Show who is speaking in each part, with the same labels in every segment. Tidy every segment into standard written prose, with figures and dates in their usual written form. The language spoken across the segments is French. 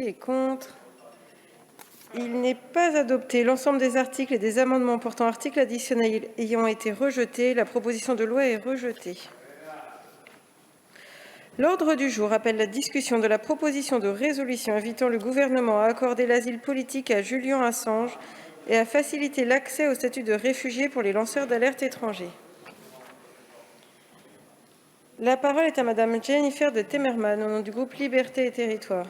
Speaker 1: Qui est contre? Il n'est pas adopté. L'ensemble des articles et des amendements portant articles additionnels ayant été rejetés, la proposition de loi est rejetée. L'ordre du jour appelle la discussion de la proposition de résolution invitant le gouvernement à accorder l'asile politique à Julian Assange et à faciliter l'accès au statut de réfugié pour les lanceurs d'alerte étrangers. La parole est à Madame Jennifer de Temmerman, au nom du groupe Liberté et Territoires.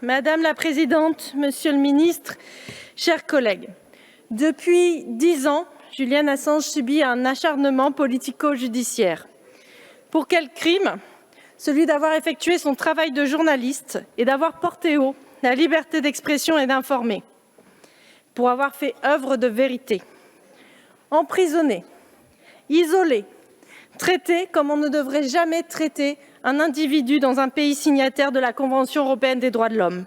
Speaker 2: Madame la Présidente, Monsieur le Ministre, chers collègues, depuis 10 ans, Julian Assange subit un acharnement politico-judiciaire. Pour quel crime? Celui d'avoir effectué son travail de journaliste et d'avoir porté haut la liberté d'expression et d'informer. Pour avoir fait œuvre de vérité. Emprisonné, isolé, traité comme on ne devrait jamais traiter un individu dans un pays signataire de la Convention européenne des droits de l'homme.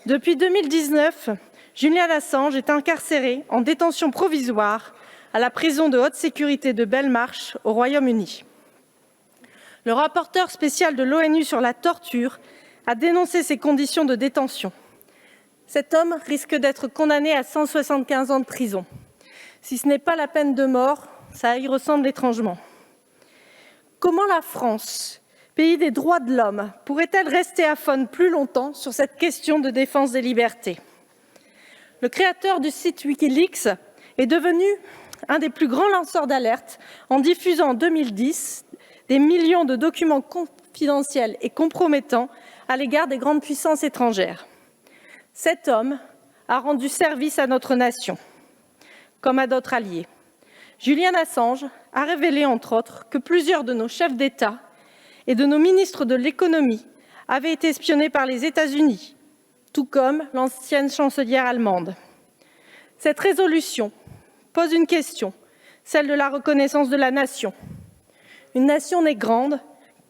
Speaker 2: Depuis 2019, Julian Assange est incarcéré en détention provisoire à la prison de haute sécurité de Belmarsh au Royaume-Uni. Le rapporteur spécial de l'ONU sur la torture a dénoncé ces conditions de détention. Cet homme risque d'être condamné à 175 ans de prison. Si ce n'est pas la peine de mort, ça y ressemble étrangement. Comment la France, pays des droits de l'homme, pourrait-elle rester aphone plus longtemps sur cette question de défense des libertés? Le créateur du site Wikileaks est devenu un des plus grands lanceurs d'alerte en diffusant en 2010 des millions de documents confidentiels et compromettants à l'égard des grandes puissances étrangères. Cet homme a rendu service à notre nation, comme à d'autres alliés. Julian Assange a révélé, entre autres, que plusieurs de nos chefs d'État et de nos ministres de l'économie avaient été espionnés par les États-Unis, tout comme l'ancienne chancelière allemande. Cette résolution pose une question, celle de la reconnaissance de la nation. Une nation n'est grande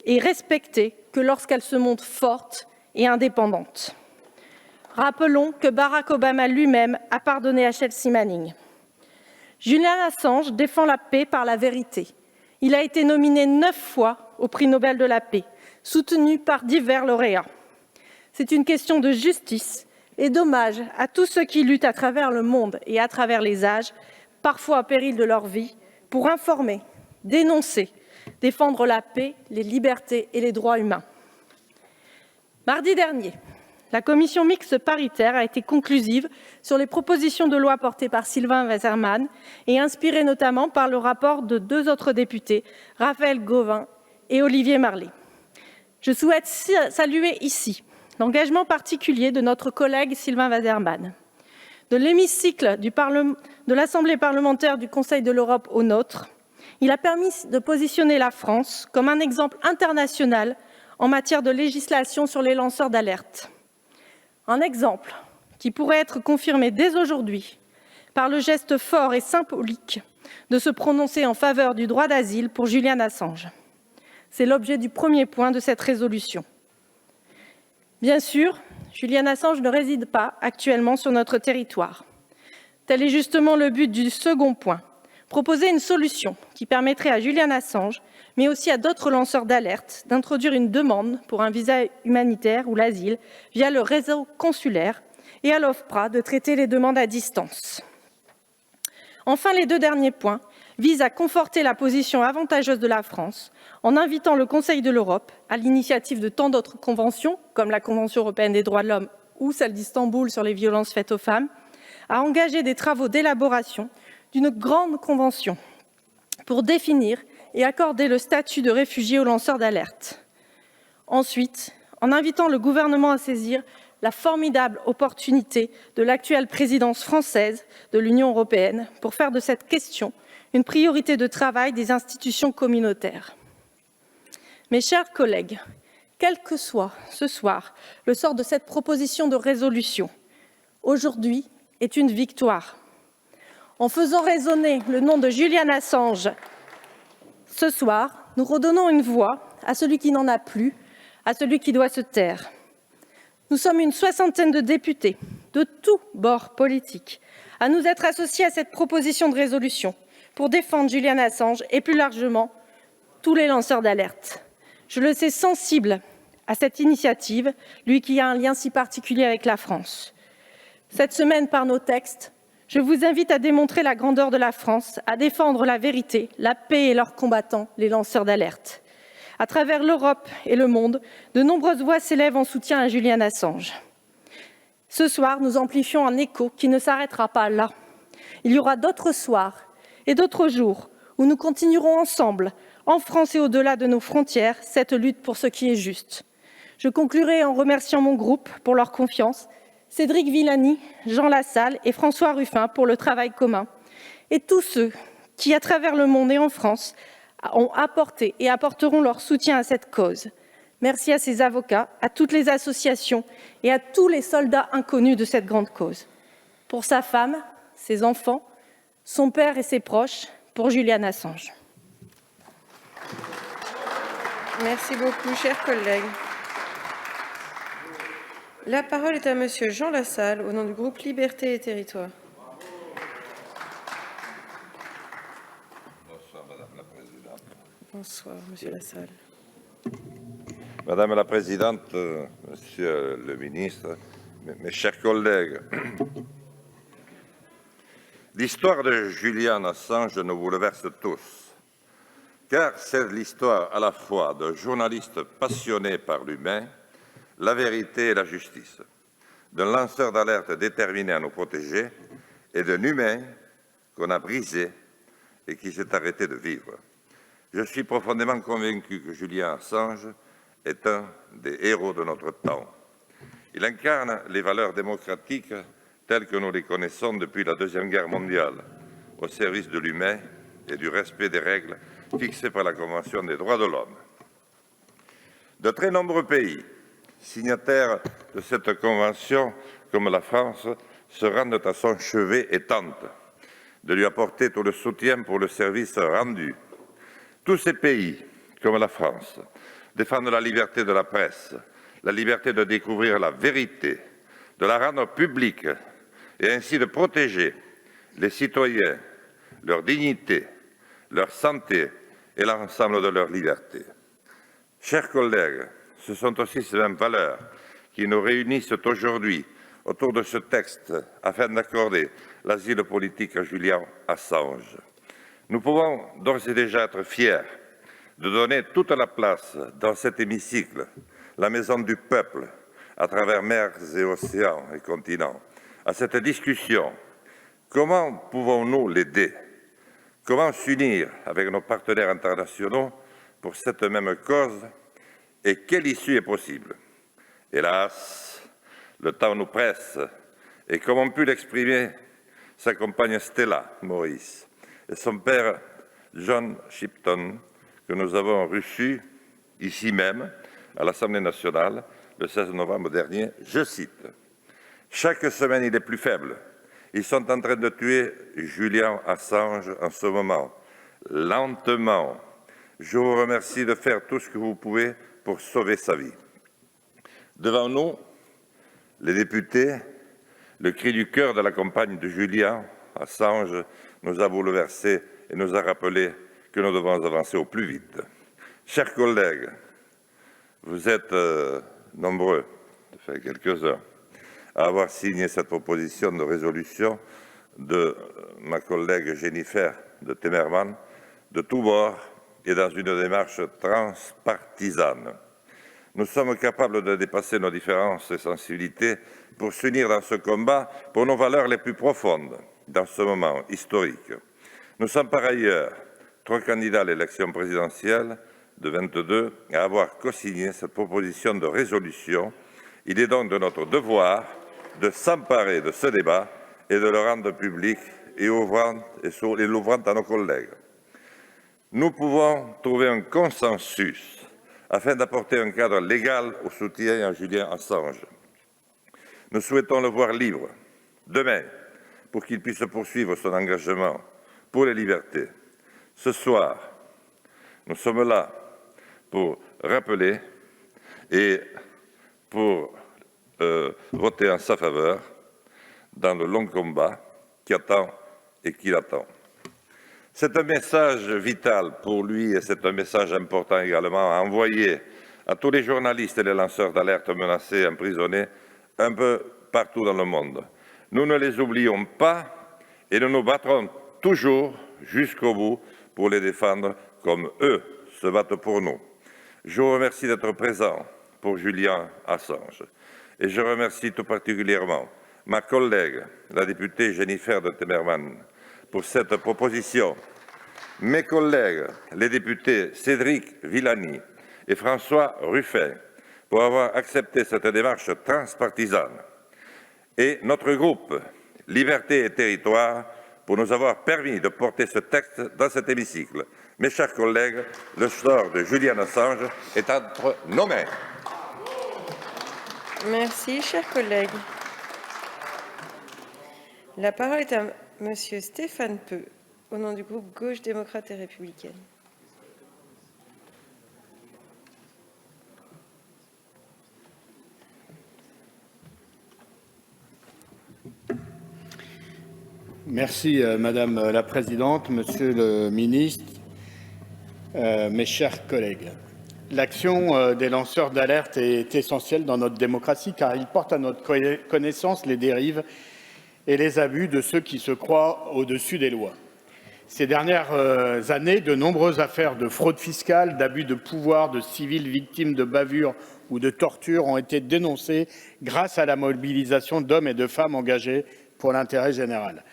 Speaker 2: et respectée que lorsqu'elle se montre forte et indépendante. Rappelons que Barack Obama lui-même a pardonné à Chelsea Manning. Julian Assange défend la paix par la vérité. Il a été nominé 9 fois au prix Nobel de la paix, soutenu par divers lauréats. C'est une question de justice et d'hommage à tous ceux qui luttent à travers le monde et à travers les âges, parfois à péril de leur vie, pour informer, dénoncer, défendre la paix, les libertés et les droits humains. Mardi dernier, la commission mixte paritaire a été conclusive sur les propositions de loi portées par Sylvain Waserman et inspirées notamment par le rapport de 2 autres députés, Raphaël Gauvain et Olivier Marleix. Je souhaite saluer ici l'engagement particulier de notre collègue Sylvain Waserman. De l'hémicycle de l'Assemblée parlementaire du Conseil de l'Europe au nôtre, il a permis de positionner la France comme un exemple international en matière de législation sur les lanceurs d'alerte. Un exemple qui pourrait être confirmé dès aujourd'hui par le geste fort et symbolique de se prononcer en faveur du droit d'asile pour Julian Assange. C'est l'objet du premier point de cette résolution. Bien sûr, Julian Assange ne réside pas actuellement sur notre territoire. Tel est justement le but du second point, proposer une solution qui permettrait à Julian Assange, mais aussi à d'autres lanceurs d'alerte, d'introduire une demande pour un visa humanitaire ou l'asile via le réseau consulaire et à l'OFPRA de traiter les demandes à distance. Enfin, les 2 derniers points visent à conforter la position avantageuse de la France en invitant le Conseil de l'Europe, à l'initiative de tant d'autres conventions, comme la Convention européenne des droits de l'homme ou celle d'Istanbul sur les violences faites aux femmes, à engager des travaux d'élaboration d'une grande convention pour définir et accorder le statut de réfugié aux lanceurs d'alerte. Ensuite, en invitant le gouvernement à saisir la formidable opportunité de l'actuelle présidence française de l'Union européenne pour faire de cette question une priorité de travail des institutions communautaires. Mes chers collègues, Quel que soit ce soir le sort de cette proposition de résolution, aujourd'hui est une victoire. En faisant résonner le nom de Julian Assange, ce soir, nous redonnons une voix à celui qui n'en a plus, à celui qui doit se taire. Nous sommes une soixantaine de députés, de tous bords politiques, à nous être associés à cette proposition de résolution pour défendre Julian Assange et plus largement tous les lanceurs d'alerte. Je le sais sensible à cette initiative, lui qui a un lien si particulier avec la France. Cette semaine, par nos textes, je vous invite à démontrer la grandeur de la France, à défendre la vérité, la paix et leurs combattants, les lanceurs d'alerte. À travers l'Europe et le monde, de nombreuses voix s'élèvent en soutien à Julian Assange. Ce soir, nous amplifions un écho qui ne s'arrêtera pas là. Il y aura d'autres soirs et d'autres jours où nous continuerons ensemble, en France et au-delà de nos frontières, cette lutte pour ce qui est juste. Je conclurai en remerciant mon groupe pour leur confiance, Cédric Villani, Jean Lassalle et François Ruffin pour le travail commun, et tous ceux qui, à travers le monde et en France, ont apporté et apporteront leur soutien à cette cause. Merci à ces avocats, à toutes les associations et à tous les soldats inconnus de cette grande cause. Pour sa femme, ses enfants, son père et ses proches, pour Julian Assange.
Speaker 1: Merci beaucoup, chers collègues. La parole est à Monsieur Jean Lassalle, au nom du groupe Liberté et Territoires.
Speaker 3: Bonsoir, Madame la Présidente.
Speaker 1: Bonsoir, Monsieur Lassalle.
Speaker 3: Madame la Présidente, Monsieur le Ministre, mes chers collègues, l'histoire de Julian Assange nous bouleverse tous, car c'est l'histoire à la fois d'un journaliste passionné par l'humain, la vérité et la justice, d'un lanceur d'alerte déterminé à nous protéger et d'un humain qu'on a brisé et qui s'est arrêté de vivre. Je suis profondément convaincu que Julian Assange est un des héros de notre temps. Il incarne les valeurs démocratiques telles que nous les connaissons depuis la Deuxième Guerre mondiale, au service de l'humain et du respect des règles fixées par la Convention des droits de l'homme. De très nombreux pays signataires de cette convention, comme la France, se rendent à son chevet et tentent de lui apporter tout le soutien pour le service rendu. Tous ces pays, comme la France, défendent la liberté de la presse, la liberté de découvrir la vérité, de la rendre publique et ainsi de protéger les citoyens, leur dignité, leur santé et l'ensemble de leur liberté. Chers collègues, ce sont aussi ces mêmes valeurs qui nous réunissent aujourd'hui autour de ce texte afin d'accorder l'asile politique à Julian Assange. Nous pouvons d'ores et déjà être fiers de donner toute la place dans cet hémicycle, la maison du peuple, à travers mers et océans et continents, à cette discussion. Comment pouvons-nous l'aider? Comment s'unir avec nos partenaires internationaux pour cette même cause? Et quelle issue est possible? Hélas, le temps nous presse, et comme ont pu l'exprimer sa compagne Stella Maurice et son père John Shipton, que nous avons reçu ici même, à l'Assemblée nationale, le 16 novembre dernier, je cite, « Chaque semaine, il est plus faible. Ils sont en train de tuer Julian Assange en ce moment, lentement. Je vous remercie de faire tout ce que vous pouvez pour sauver sa vie. » Devant nous, les députés, le cri du cœur de la compagne de Julian Assange nous a bouleversés et nous a rappelé que nous devons avancer au plus vite. Chers collègues, vous êtes nombreux, ça fait quelques heures, à avoir signé cette proposition de résolution de ma collègue Jennifer de Timmermans, de tous bords et dans une démarche transpartisane. Nous sommes capables de dépasser nos différences et sensibilités pour s'unir dans ce combat pour nos valeurs les plus profondes dans ce moment historique. Nous sommes par ailleurs 3 candidats à l'élection présidentielle de 22 à avoir co-signé cette proposition de résolution. Il est donc de notre devoir de s'emparer de ce débat et de le rendre public et l'ouvrant à nos collègues. Nous pouvons trouver un consensus afin d'apporter un cadre légal au soutien à Julian Assange. Nous souhaitons le voir libre, demain, pour qu'il puisse poursuivre son engagement pour les libertés. Ce soir, nous sommes là pour rappeler et pour voter en sa faveur dans le long combat qui attend et qui l'attend. C'est un message vital pour lui et c'est un message important également à envoyer à tous les journalistes et les lanceurs d'alerte menacés, emprisonnés un peu partout dans le monde. Nous ne les oublions pas et nous nous battrons toujours jusqu'au bout pour les défendre comme eux se battent pour nous. Je vous remercie d'être présent pour Julian Assange et je remercie tout particulièrement ma collègue, la députée Jennifer de Timmermans, pour cette proposition, mes collègues, les députés Cédric Villani et François Ruffin, pour avoir accepté cette démarche transpartisane, et notre groupe Liberté et Territoire pour nous avoir permis de porter ce texte dans cet hémicycle. Mes chers collègues, le sort de Julian Assange est entre nos mains.
Speaker 1: Merci, chers collègues. La parole est à Monsieur Stéphane Peu, au nom du groupe Gauche démocrate et républicaine.
Speaker 4: Merci Madame la Présidente, Monsieur le Ministre, mes chers collègues. L'action des lanceurs d'alerte est essentielle dans notre démocratie car ils portent à notre connaissance les dérives et les abus de ceux qui se croient au-dessus des lois. Ces dernières années, de nombreuses affaires de fraude fiscale, d'abus de pouvoir, de civils victimes de bavures ou de tortures ont été dénoncées grâce à la mobilisation d'hommes et de femmes engagés pour l'intérêt général.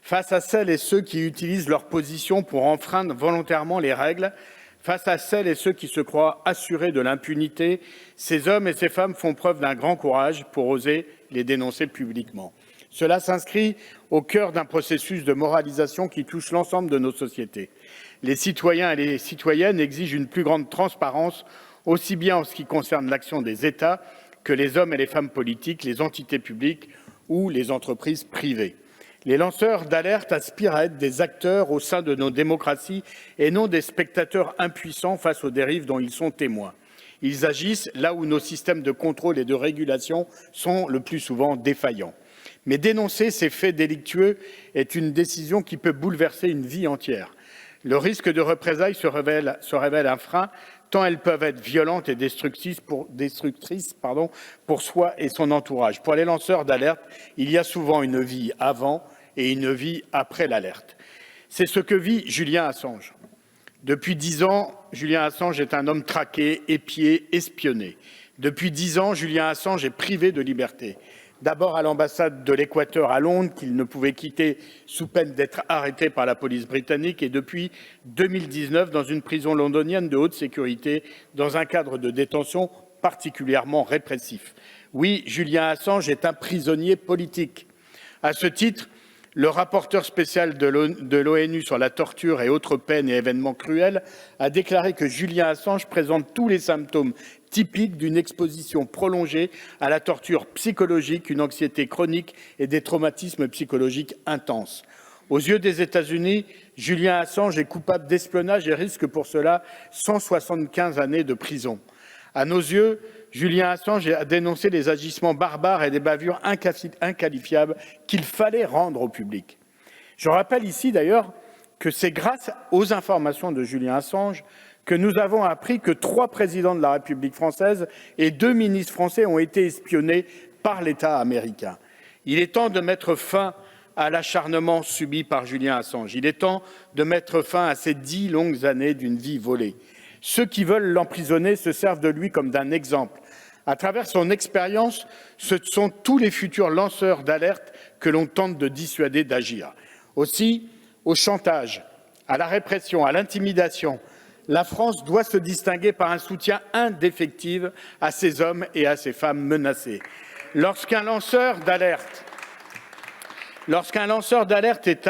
Speaker 4: Face à celles et ceux qui utilisent leur position pour enfreindre volontairement les règles, face à celles et ceux qui se croient assurés de l'impunité, ces hommes et ces femmes font preuve d'un grand courage pour oser les dénoncer publiquement. Cela s'inscrit au cœur d'un processus de moralisation qui touche l'ensemble de nos sociétés. Les citoyens et les citoyennes exigent une plus grande transparence, aussi bien en ce qui concerne l'action des États que les hommes et les femmes politiques, les entités publiques ou les entreprises privées. Les lanceurs d'alerte aspirent à être des acteurs au sein de nos démocraties et non des spectateurs impuissants face aux dérives dont ils sont témoins. Ils agissent là où nos systèmes de contrôle et de régulation sont le plus souvent défaillants. Mais dénoncer ces faits délictueux est une décision qui peut bouleverser une vie entière. Le risque de représailles se révèle un frein, tant elles peuvent être violentes et destructrices pour soi et son entourage. Pour les lanceurs d'alerte, il y a souvent une vie avant et une vie après l'alerte. C'est ce que vit Julian Assange. Depuis 10 ans, Julian Assange est un homme traqué, épié, espionné. Depuis 10 ans, Julian Assange est privé de liberté. D'abord à l'ambassade de l'Équateur à Londres, qu'il ne pouvait quitter sous peine d'être arrêté par la police britannique, et depuis 2019 dans une prison londonienne de haute sécurité, dans un cadre de détention particulièrement répressif. Oui, Julian Assange est un prisonnier politique. À ce titre, le rapporteur spécial de l'ONU sur la torture et autres peines et événements cruels a déclaré que Julian Assange présente tous les symptômes typiques d'une exposition prolongée à la torture psychologique, une anxiété chronique et des traumatismes psychologiques intenses. Aux yeux des États-Unis, Julian Assange est coupable d'espionnage et risque pour cela 175 années de prison. À nos yeux, Julian Assange a dénoncé les agissements barbares et des bavures inqualifiables qu'il fallait rendre au public. Je rappelle ici d'ailleurs que c'est grâce aux informations de Julian Assange que nous avons appris que 3 présidents de la République française et 2 ministres français ont été espionnés par l'État américain. Il est temps de mettre fin à l'acharnement subi par Julian Assange. Il est temps de mettre fin à ces 10 longues années d'une vie volée. Ceux qui veulent l'emprisonner se servent de lui comme d'un exemple. À travers son expérience, ce sont tous les futurs lanceurs d'alerte que l'on tente de dissuader d'agir. Aussi, au chantage, à la répression, à l'intimidation, la France doit se distinguer par un soutien indéfectible à ces hommes et à ces femmes menacés. Lorsqu'un lanceur d'alerte Lorsqu'un lanceur d'alerte est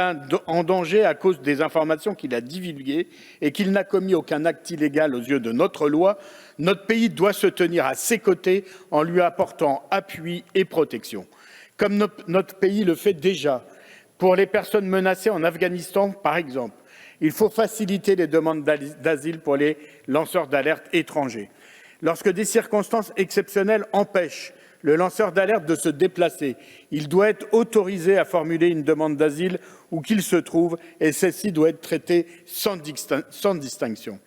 Speaker 4: en danger à cause des informations qu'il a divulguées et qu'il n'a commis aucun acte illégal aux yeux de notre loi, notre pays doit se tenir à ses côtés en lui apportant appui et protection. Comme notre pays le fait déjà pour les personnes menacées en Afghanistan, par exemple. Il faut faciliter les demandes d'asile pour les lanceurs d'alerte étrangers. Lorsque des circonstances exceptionnelles empêchent le lanceur d'alerte de se déplacer, il doit être autorisé à formuler une demande d'asile où qu'il se trouve et celle-ci doit être traitée sans distinction.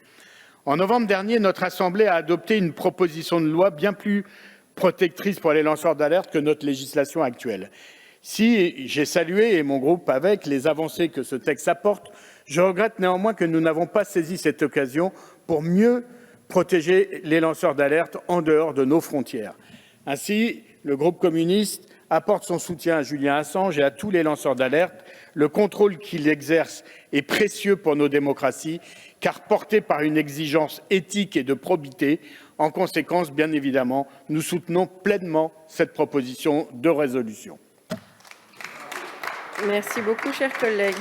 Speaker 4: En novembre dernier, notre Assemblée a adopté une proposition de loi bien plus protectrice pour les lanceurs d'alerte que notre législation actuelle. Si j'ai salué, et mon groupe avec, les avancées que ce texte apporte, je regrette néanmoins que nous n'avons pas saisi cette occasion pour mieux protéger les lanceurs d'alerte en dehors de nos frontières. Ainsi, le groupe communiste apporte son soutien à Julian Assange et à tous les lanceurs d'alerte. Le contrôle qu'il exerce est précieux pour nos démocraties, car porté par une exigence éthique et de probité. En conséquence, bien évidemment, nous soutenons pleinement cette proposition de résolution.
Speaker 1: Merci beaucoup, chers collègues.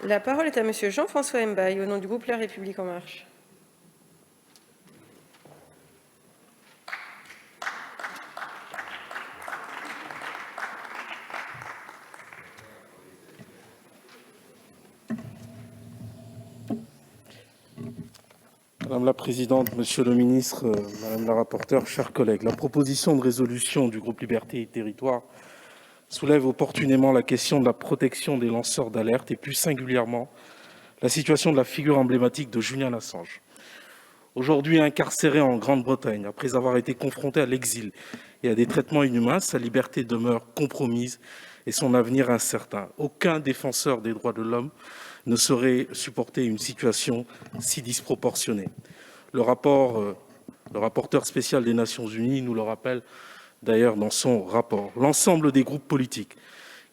Speaker 1: La parole est à Monsieur Jean-François Mbaye, au nom du groupe La République En Marche.
Speaker 5: Madame la Présidente, Monsieur le Ministre, Madame la Rapporteure, chers collègues, la proposition de résolution du groupe Liberté et Territoires soulève opportunément la question de la protection des lanceurs d'alerte et plus singulièrement la situation de la figure emblématique de Julian Assange. Aujourd'hui incarcéré en Grande-Bretagne, après avoir été confronté à l'exil et à des traitements inhumains, sa liberté demeure compromise et son avenir incertain. Aucun défenseur des droits de l'homme ne saurait supporter une situation si disproportionnée. Le rapporteur spécial des Nations Unies nous le rappelle d'ailleurs dans son rapport. L'ensemble des groupes politiques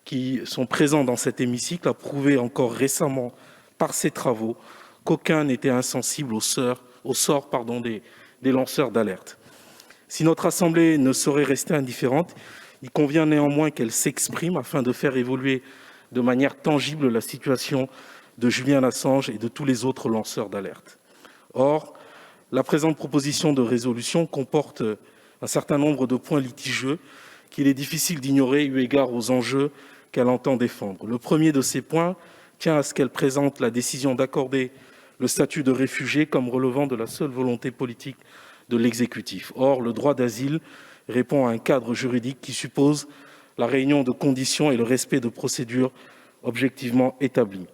Speaker 5: qui sont présents dans cet hémicycle a prouvé encore récemment par ses travaux qu'aucun n'était insensible au sort des lanceurs d'alerte. Si notre Assemblée ne saurait rester indifférente, il convient néanmoins qu'elle s'exprime afin de faire évoluer de manière tangible la situation de Julian Assange et de tous les autres lanceurs d'alerte. Or, la présente proposition de résolution comporte un certain nombre de points litigieux qu'il est difficile d'ignorer eu égard aux enjeux qu'elle entend défendre. Le premier de ces points tient à ce qu'elle présente la décision d'accorder le statut de réfugié comme relevant de la seule volonté politique de l'exécutif. Or, le droit d'asile répond à un cadre juridique qui suppose la réunion de conditions et le respect de procédures objectivement établies.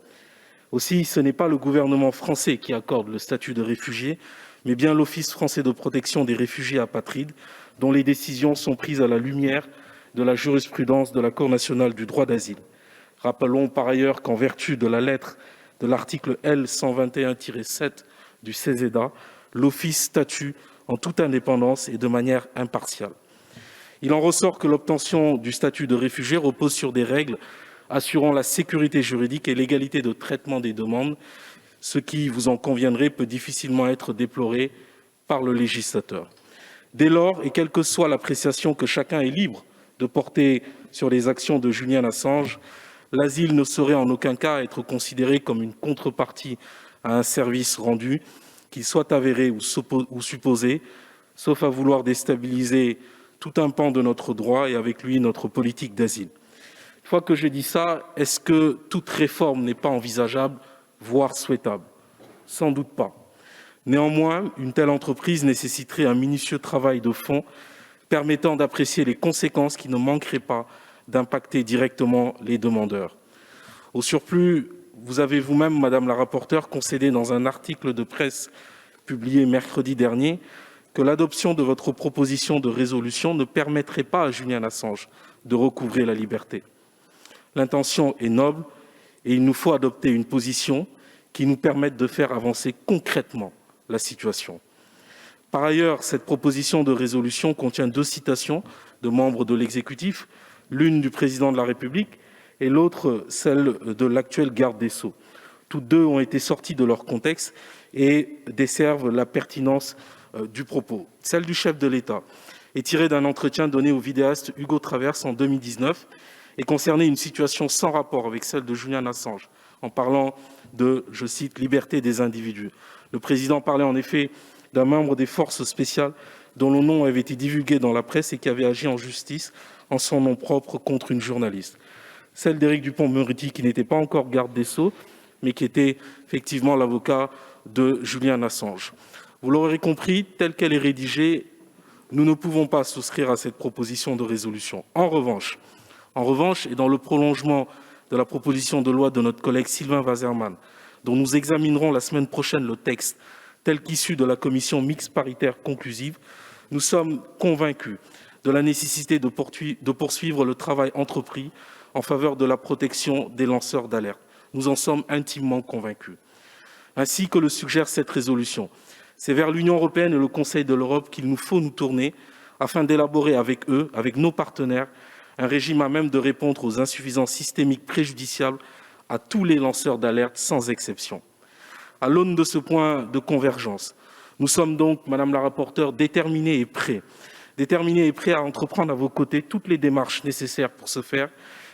Speaker 5: Aussi, ce n'est pas le gouvernement français qui accorde le statut de réfugié, mais bien l'Office français de protection des réfugiés apatrides, dont les décisions sont prises à la lumière de la jurisprudence de la Cour nationale du droit d'asile. Rappelons par ailleurs qu'en vertu de la lettre de l'article L. 121-7 du CESEDA, l'Office statue en toute indépendance et de manière impartiale. Il en ressort que l'obtention du statut de réfugié repose sur des règles assurant la sécurité juridique et l'égalité de traitement des demandes, ce qui, vous en conviendrez, peut difficilement être déploré par le législateur. Dès lors, et quelle que soit l'appréciation que chacun est libre de porter sur les actions de Julian Assange, l'asile ne saurait en aucun cas être considéré comme une contrepartie à un service rendu, qu'il soit avéré ou supposé, sauf à vouloir déstabiliser tout un pan de notre droit et avec lui notre politique d'asile. Une fois que je dis ça, est-ce que toute réforme n'est pas envisageable, voire souhaitable? Sans doute pas. Néanmoins, une telle entreprise nécessiterait un minutieux travail de fond permettant d'apprécier les conséquences qui ne manqueraient pas d'impacter directement les demandeurs. Au surplus, vous avez vous-même, Madame la rapporteure, concédé dans un article de presse publié mercredi dernier que l'adoption de votre proposition de résolution ne permettrait pas à Julian Assange de recouvrer la liberté. L'intention est noble et il nous faut adopter une position qui nous permette de faire avancer concrètement la situation. Par ailleurs, cette proposition de résolution contient 2 citations de membres de l'exécutif, l'une du président de la République et l'autre celle de l'actuel garde des Sceaux. Toutes 2 ont été sorties de leur contexte et desservent la pertinence du propos. Celle du chef de l'État est tiré d'un entretien donné au vidéaste Hugo Traverse en 2019 et concernait une situation sans rapport avec celle de Julian Assange, en parlant de, je cite, « liberté des individus ». Le président parlait en effet d'un membre des forces spéciales dont le nom avait été divulgué dans la presse et qui avait agi en justice en son nom propre contre une journaliste. Celle d'Éric Dupond-Moretti, qui n'était pas encore garde des Sceaux, mais qui était effectivement l'avocat de Julian Assange. Vous l'aurez compris, telle qu'elle est rédigée, nous ne pouvons pas souscrire à cette proposition de résolution. En revanche, et dans le prolongement de la proposition de loi de notre collègue Sylvain Waserman, dont nous examinerons la semaine prochaine le texte tel qu'issu de la commission mixte paritaire conclusive, nous sommes convaincus de la nécessité de poursuivre le travail entrepris en faveur de la protection des lanceurs d'alerte. Nous en sommes intimement convaincus. Ainsi que le suggère cette résolution, c'est vers l'Union européenne et le Conseil de l'Europe qu'il nous faut nous tourner afin d'élaborer avec eux, avec nos partenaires, un régime à même de répondre aux insuffisances systémiques préjudiciables à tous les lanceurs d'alerte sans exception. À l'aune de ce point de convergence, nous sommes donc, Madame la rapporteure, déterminés et prêts à entreprendre à vos côtés toutes les démarches nécessaires pour ce faire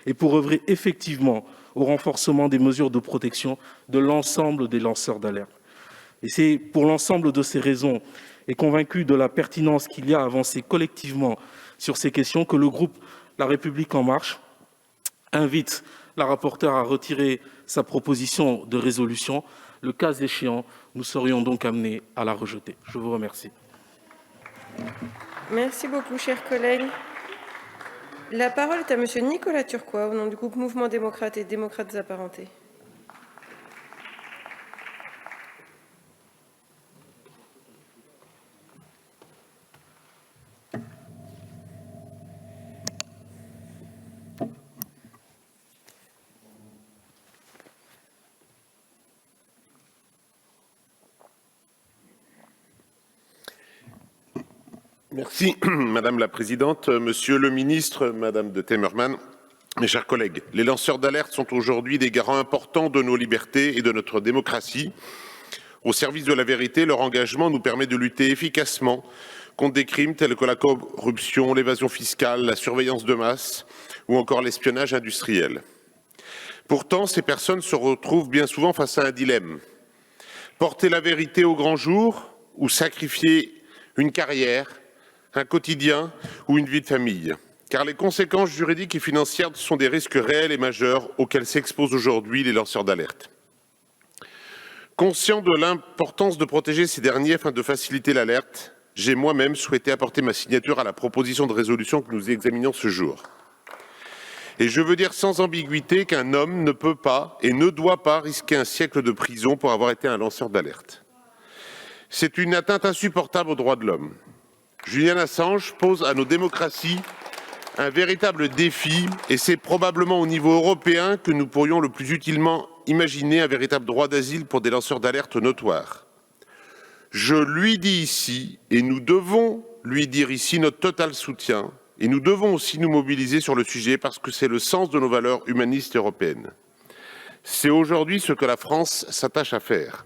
Speaker 5: et pour œuvrer effectivement au renforcement des mesures de protection de l'ensemble des lanceurs d'alerte. Et c'est pour l'ensemble de ces raisons et convaincu de la pertinence qu'il y a à avancer collectivement sur ces questions que le groupe La République En Marche invite la rapporteure à retirer sa proposition de résolution. Le cas échéant, nous serions donc amenés à la rejeter. Je vous remercie.
Speaker 1: Merci beaucoup, chers collègues. La parole est à Monsieur Nicolas Turquois, au nom du groupe Mouvement démocrate et démocrates apparentés.
Speaker 6: Merci, Madame la Présidente. Monsieur le Ministre, Madame de Temmerman, mes chers collègues, les lanceurs d'alerte sont aujourd'hui des garants importants de nos libertés et de notre démocratie. Au service de la vérité, leur engagement nous permet de lutter efficacement contre des crimes tels que la corruption, l'évasion fiscale, la surveillance de masse ou encore l'espionnage industriel. Pourtant, ces personnes se retrouvent bien souvent face à un dilemme. Porter la vérité au grand jour ou sacrifier une carrière, un quotidien ou une vie de famille. Car les conséquences juridiques et financières sont des risques réels et majeurs auxquels s'exposent aujourd'hui les lanceurs d'alerte. Conscient de l'importance de protéger ces derniers afin de faciliter l'alerte, j'ai moi-même souhaité apporter ma signature à la proposition de résolution que nous examinons ce jour. Et je veux dire sans ambiguïté qu'un homme ne peut pas et ne doit pas risquer un siècle de prison pour avoir été un lanceur d'alerte. C'est une atteinte insupportable aux droits de l'homme. Julian Assange pose à nos démocraties un véritable défi et c'est probablement au niveau européen que nous pourrions le plus utilement imaginer un véritable droit d'asile pour des lanceurs d'alerte notoires. Je lui dis ici, et nous devons lui dire ici notre total soutien, et nous devons aussi nous mobiliser sur le sujet parce que c'est le sens de nos valeurs humanistes européennes. C'est aujourd'hui ce que la France s'attache à faire.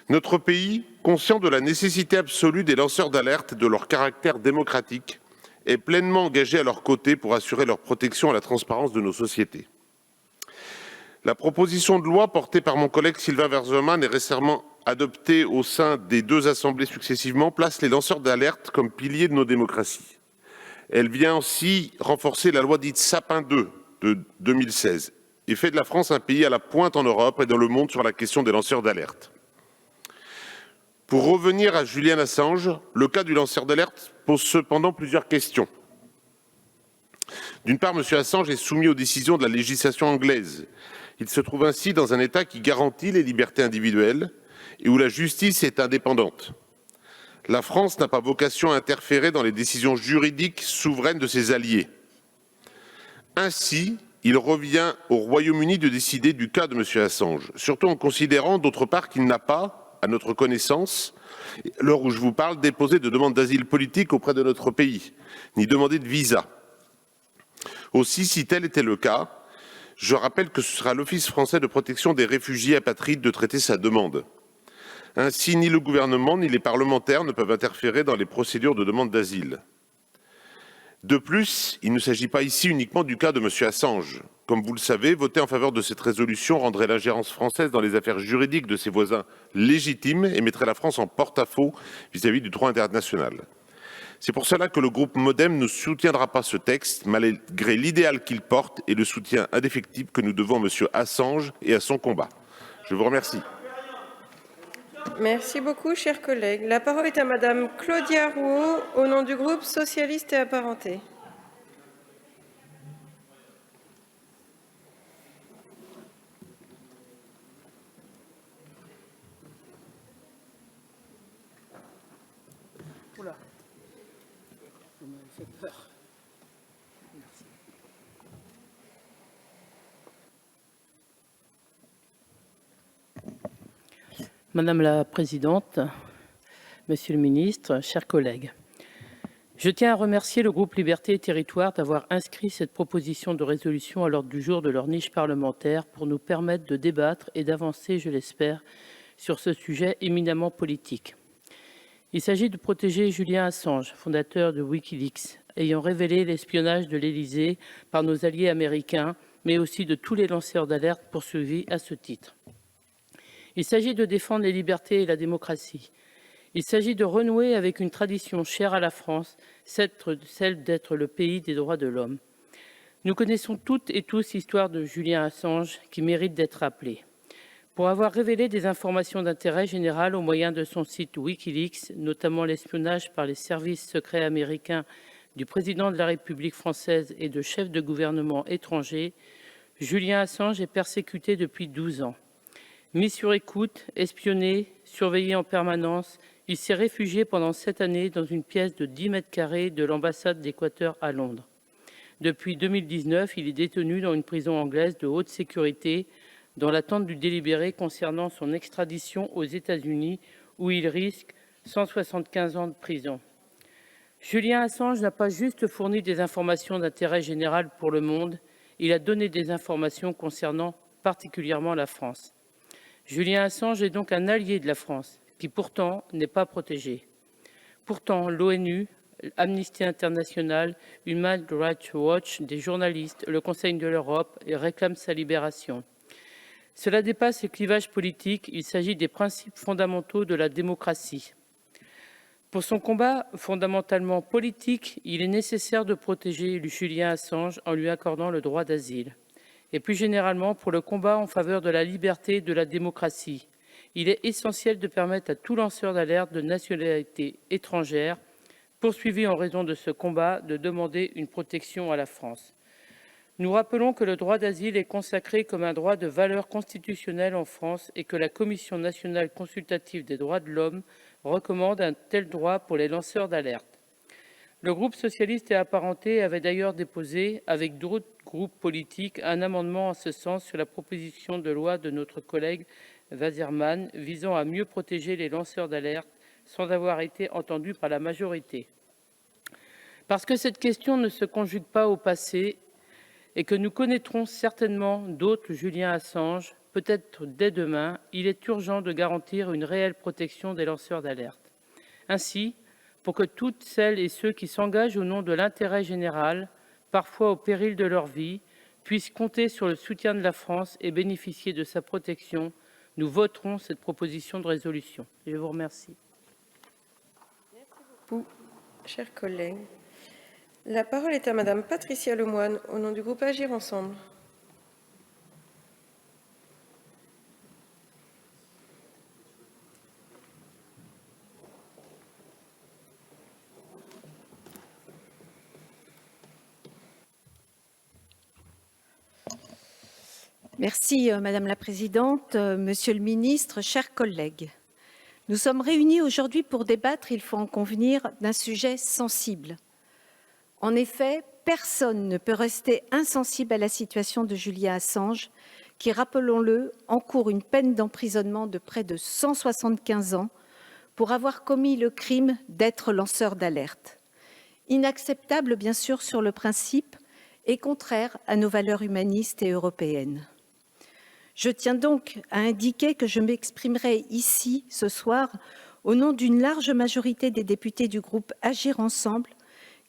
Speaker 6: Notre pays, conscient de la nécessité absolue des lanceurs d'alerte et de leur caractère démocratique, est pleinement engagé à leur côté pour assurer leur protection et la transparence de nos sociétés. La proposition de loi portée par mon collègue Sylvain Waserman et récemment adoptée au sein des deux assemblées successivement place les lanceurs d'alerte comme piliers de nos démocraties. Elle vient aussi renforcer la loi dite Sapin II de 2016 et fait de la France un pays à la pointe en Europe et dans le monde sur la question des lanceurs d'alerte. Pour revenir à Julian Assange, le cas du lanceur d'alerte pose cependant plusieurs questions. D'une part, M. Assange est soumis aux décisions de la législation anglaise. Il se trouve ainsi dans un État qui garantit les libertés individuelles et où la justice est indépendante. La France n'a pas vocation à interférer dans les décisions juridiques souveraines de ses alliés. Ainsi, il revient au Royaume-Uni de décider du cas de M. Assange, surtout en considérant d'autre part qu'il n'a pas, à notre connaissance, à l'heure où je vous parle, déposé de demande d'asile politique auprès de notre pays, ni demandé de visa. Aussi, si tel était le cas, je rappelle que ce sera l'Office français de protection des réfugiés apatrides de traiter sa demande. Ainsi, ni le gouvernement ni les parlementaires ne peuvent interférer dans les procédures de demande d'asile. De plus, il ne s'agit pas ici uniquement du cas de M. Assange. Comme vous le savez, voter en faveur de cette résolution rendrait l'ingérence française dans les affaires juridiques de ses voisins légitime et mettrait la France en porte-à-faux vis-à-vis du droit international. C'est pour cela que le groupe MoDem ne soutiendra pas ce texte, malgré l'idéal qu'il porte et le soutien indéfectible que nous devons à M. Assange et à son combat. Je vous remercie.
Speaker 1: Merci beaucoup, chers collègues. La parole est à Madame Claudia Rouault, au nom du groupe socialiste et apparenté.
Speaker 7: Madame la Présidente, Monsieur le Ministre, chers collègues, je tiens à remercier le groupe Liberté et Territoires d'avoir inscrit cette proposition de résolution à l'ordre du jour de leur niche parlementaire pour nous permettre de débattre et d'avancer, je l'espère, sur ce sujet éminemment politique. Il s'agit de protéger Julian Assange, fondateur de Wikileaks, ayant révélé l'espionnage de l'Élysée par nos alliés américains, mais aussi de tous les lanceurs d'alerte poursuivis à ce titre. Il s'agit de défendre les libertés et la démocratie. Il s'agit de renouer avec une tradition chère à la France, celle d'être le pays des droits de l'homme. Nous connaissons toutes et tous l'histoire de Julian Assange qui mérite d'être rappelée. Pour avoir révélé des informations d'intérêt général au moyen de son site Wikileaks, notamment l'espionnage par les services secrets américains du président de la République française et de chefs de gouvernement étrangers, Julian Assange est persécuté depuis 12 ans. Mis sur écoute, espionné, surveillé en permanence, il s'est réfugié pendant 7 années dans une pièce de 10 mètres carrés de l'ambassade d'Équateur à Londres. Depuis 2019, il est détenu dans une prison anglaise de haute sécurité dans l'attente du délibéré concernant son extradition aux États-Unis où il risque 175 ans de prison. Julian Assange n'a pas juste fourni des informations d'intérêt général pour le monde, il a donné des informations concernant particulièrement la France. Julian Assange est donc un allié de la France, qui pourtant n'est pas protégé. Pourtant, l'ONU, Amnesty International, Human Rights Watch, des journalistes, le Conseil de l'Europe réclament sa libération. Cela dépasse les clivages politiques, il s'agit des principes fondamentaux de la démocratie. Pour son combat fondamentalement politique, il est nécessaire de protéger Julian Assange en lui accordant le droit d'asile. Et plus généralement pour le combat en faveur de la liberté et de la démocratie. Il est essentiel de permettre à tout lanceur d'alerte de nationalité étrangère, poursuivi en raison de ce combat, de demander une protection à la France. Nous rappelons que le droit d'asile est consacré comme un droit de valeur constitutionnelle en France et que la Commission nationale consultative des droits de l'homme recommande un tel droit pour les lanceurs d'alerte. Le groupe socialiste et apparenté avait d'ailleurs déposé, avec d'autres groupes politiques, un amendement en ce sens sur la proposition de loi de notre collègue Waserman visant à mieux protéger les lanceurs d'alerte sans avoir été entendu par la majorité. Parce que cette question ne se conjugue pas au passé et que nous connaîtrons certainement d'autres Julian Assange, peut-être dès demain, il est urgent de garantir une réelle protection des lanceurs d'alerte. Ainsi, pour que toutes celles et ceux qui s'engagent au nom de l'intérêt général, parfois au péril de leur vie, puissent compter sur le soutien de la France et bénéficier de sa protection, nous voterons cette proposition de résolution. Je vous remercie.
Speaker 1: Merci beaucoup, chers collègues. La parole est à Madame Patricia Lemoine, au nom du groupe Agir ensemble.
Speaker 8: Merci Madame la Présidente, Monsieur le Ministre, chers collègues. Nous sommes réunis aujourd'hui pour débattre, il faut en convenir, d'un sujet sensible. En effet, personne ne peut rester insensible à la situation de Julian Assange, qui, rappelons-le, encourt une peine d'emprisonnement de près de 175 ans pour avoir commis le crime d'être lanceur d'alerte. Inacceptable, bien sûr, sur le principe et contraire à nos valeurs humanistes et européennes. Je tiens donc à indiquer que je m'exprimerai ici, ce soir, au nom d'une large majorité des députés du groupe Agir ensemble,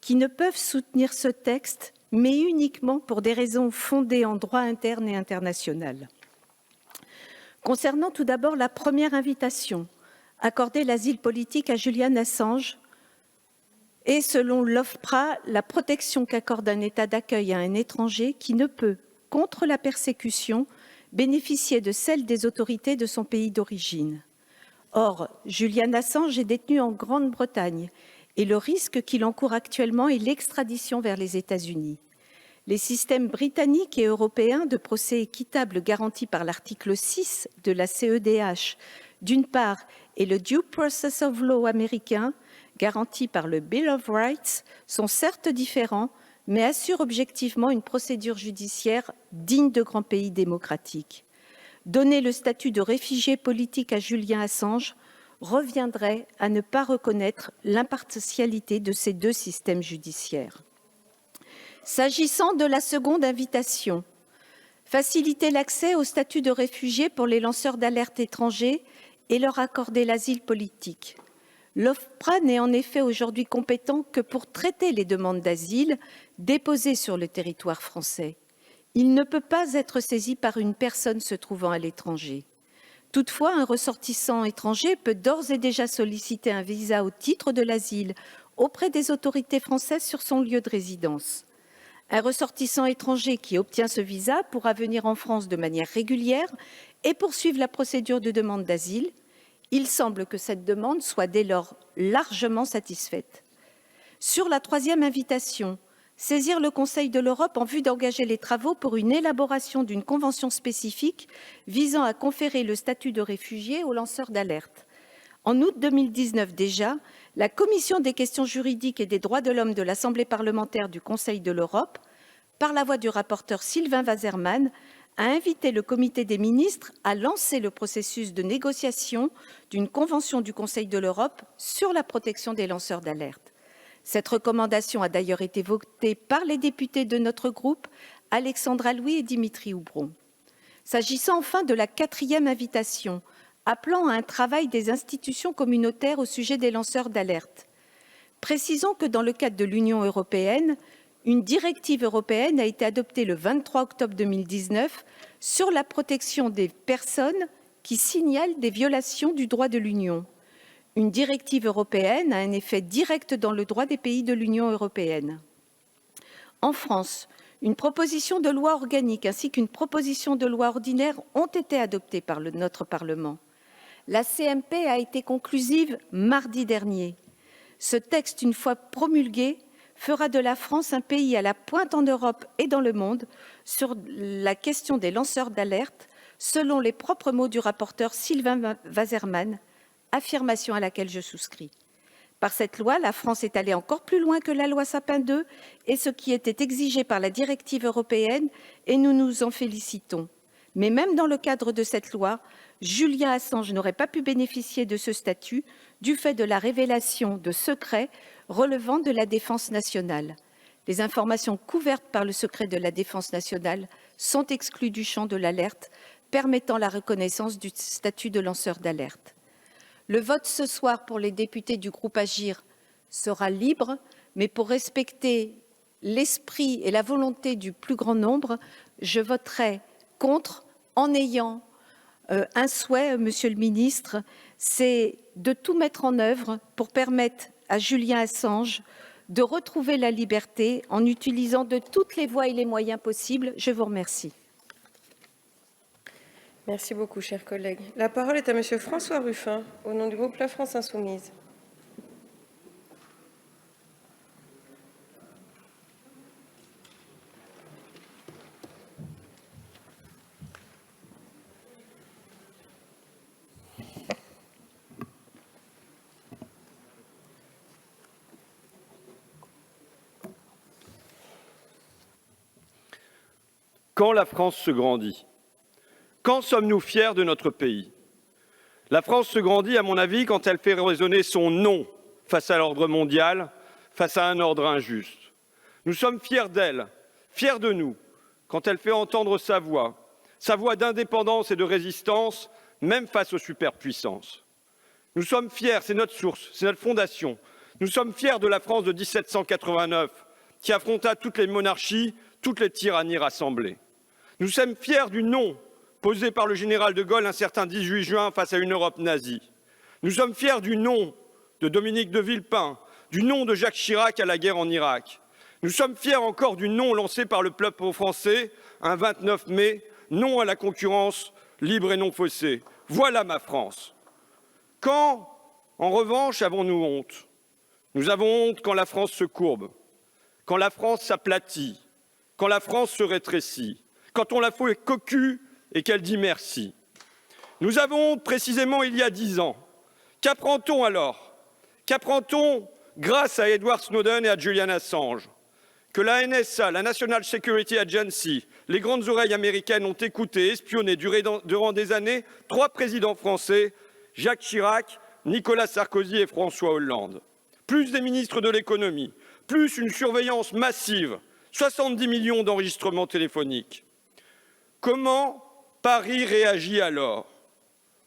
Speaker 8: qui ne peuvent soutenir ce texte, mais uniquement pour des raisons fondées en droit interne et international. Concernant tout d'abord la première invitation, accorder l'asile politique à Julian Assange, et selon l'OFPRA, la protection qu'accorde un État d'accueil à un étranger qui ne peut, contre la persécution, bénéficier de celle des autorités de son pays d'origine. Or, Julian Assange est détenu en Grande-Bretagne et le risque qu'il encourt actuellement est l'extradition vers les États-Unis. Les systèmes britanniques et européens de procès équitable garantis par l'article 6 de la CEDH, d'une part, et le Due Process of Law américain, garanti par le Bill of Rights, sont certes différents, mais assurent objectivement une procédure judiciaire digne de grands pays démocratiques. Donner le statut de réfugié politique à Julian Assange reviendrait à ne pas reconnaître l'impartialité de ces deux systèmes judiciaires. S'agissant de la seconde invitation, faciliter l'accès au statut de réfugié pour les lanceurs d'alerte étrangers et leur accorder l'asile politique. L'OFPRA n'est en effet aujourd'hui compétent que pour traiter les demandes d'asile déposées sur le territoire français. Il ne peut pas être saisi par une personne se trouvant à l'étranger. Toutefois, un ressortissant étranger peut d'ores et déjà solliciter un visa au titre de l'asile auprès des autorités françaises sur son lieu de résidence. Un ressortissant étranger qui obtient ce visa pourra venir en France de manière régulière et poursuivre la procédure de demande d'asile. Il semble que cette demande soit dès lors largement satisfaite. Sur la troisième invitation, saisir le Conseil de l'Europe en vue d'engager les travaux pour une élaboration d'une convention spécifique visant à conférer le statut de réfugié aux lanceurs d'alerte. En août 2019 déjà, la Commission des questions juridiques et des droits de l'homme de l'Assemblée parlementaire du Conseil de l'Europe, par la voix du rapporteur Sylvain Waserman, a invité le comité des ministres à lancer le processus de négociation d'une convention du Conseil de l'Europe sur la protection des lanceurs d'alerte. Cette recommandation a d'ailleurs été votée par les députés de notre groupe, Alexandra Louis et Dimitri Houbron. S'agissant enfin de la quatrième invitation, appelant à un travail des institutions communautaires au sujet des lanceurs d'alerte, précisons que dans le cadre de l'Union européenne, une directive européenne a été adoptée le 23 octobre 2019 sur la protection des personnes qui signalent des violations du droit de l'Union. Une directive européenne a un effet direct dans le droit des pays de l'Union européenne. En France, une proposition de loi organique ainsi qu'une proposition de loi ordinaire ont été adoptées par notre Parlement. La CMP a été conclusive mardi dernier. Ce texte, une fois promulgué, fera de la France un pays à la pointe en Europe et dans le monde sur la question des lanceurs d'alerte, selon les propres mots du rapporteur Sylvain Waserman, affirmation à laquelle je souscris. Par cette loi, la France est allée encore plus loin que la loi Sapin II et ce qui était exigé par la directive européenne, et nous nous en félicitons. Mais même dans le cadre de cette loi, Julian Assange n'aurait pas pu bénéficier de ce statut du fait de la révélation de secrets relevant de la défense nationale. Les informations couvertes par le secret de la défense nationale sont exclues du champ de l'alerte, permettant la reconnaissance du statut de lanceur d'alerte. Le vote ce soir pour les députés du groupe Agir sera libre, mais pour respecter l'esprit et la volonté du plus grand nombre, je voterai contre en ayant un souhait, Monsieur le Ministre, c'est de tout mettre en œuvre pour permettre à Julian Assange de retrouver la liberté en utilisant de toutes les voies et les moyens possibles. Je vous remercie.
Speaker 1: Merci beaucoup, chers collègues. La parole est à Monsieur François Ruffin, au nom du groupe La France Insoumise.
Speaker 9: Quand la France se grandit, quand sommes-nous fiers de notre pays? La France se grandit, à mon avis, quand elle fait résonner son nom face à l'ordre mondial, face à un ordre injuste. Nous sommes fiers d'elle, fiers de nous, quand elle fait entendre sa voix, sa voix d'indépendance et de résistance, même face aux superpuissances. Nous sommes fiers, c'est notre source, c'est notre fondation. Nous sommes fiers de la France de 1789, qui affronta toutes les monarchies, toutes les tyrannies rassemblées. Nous sommes fiers du non posé par le général de Gaulle un certain 18 juin face à une Europe nazie. Nous sommes fiers du non de Dominique de Villepin, du non de Jacques Chirac à la guerre en Irak. Nous sommes fiers encore du non lancé par le peuple français un 29 mai, non à la concurrence libre et non faussée. Voilà ma France. Quand, en revanche, avons-nous honte? Nous avons honte quand la France se courbe, quand la France s'aplatit, quand la France se rétrécit, quand on la fait cocu et qu'elle dit merci. Nous avons honte précisément il y a 10 ans. Qu'apprend-on alors? Qu'apprend-on grâce à Edward Snowden et à Julian Assange? Que la NSA, la National Security Agency, les grandes oreilles américaines ont écouté, espionné durant des années 3 présidents français, Jacques Chirac, Nicolas Sarkozy et François Hollande. Plus des ministres de l'économie, plus une surveillance massive, 70 millions d'enregistrements téléphoniques. Comment Paris réagit alors?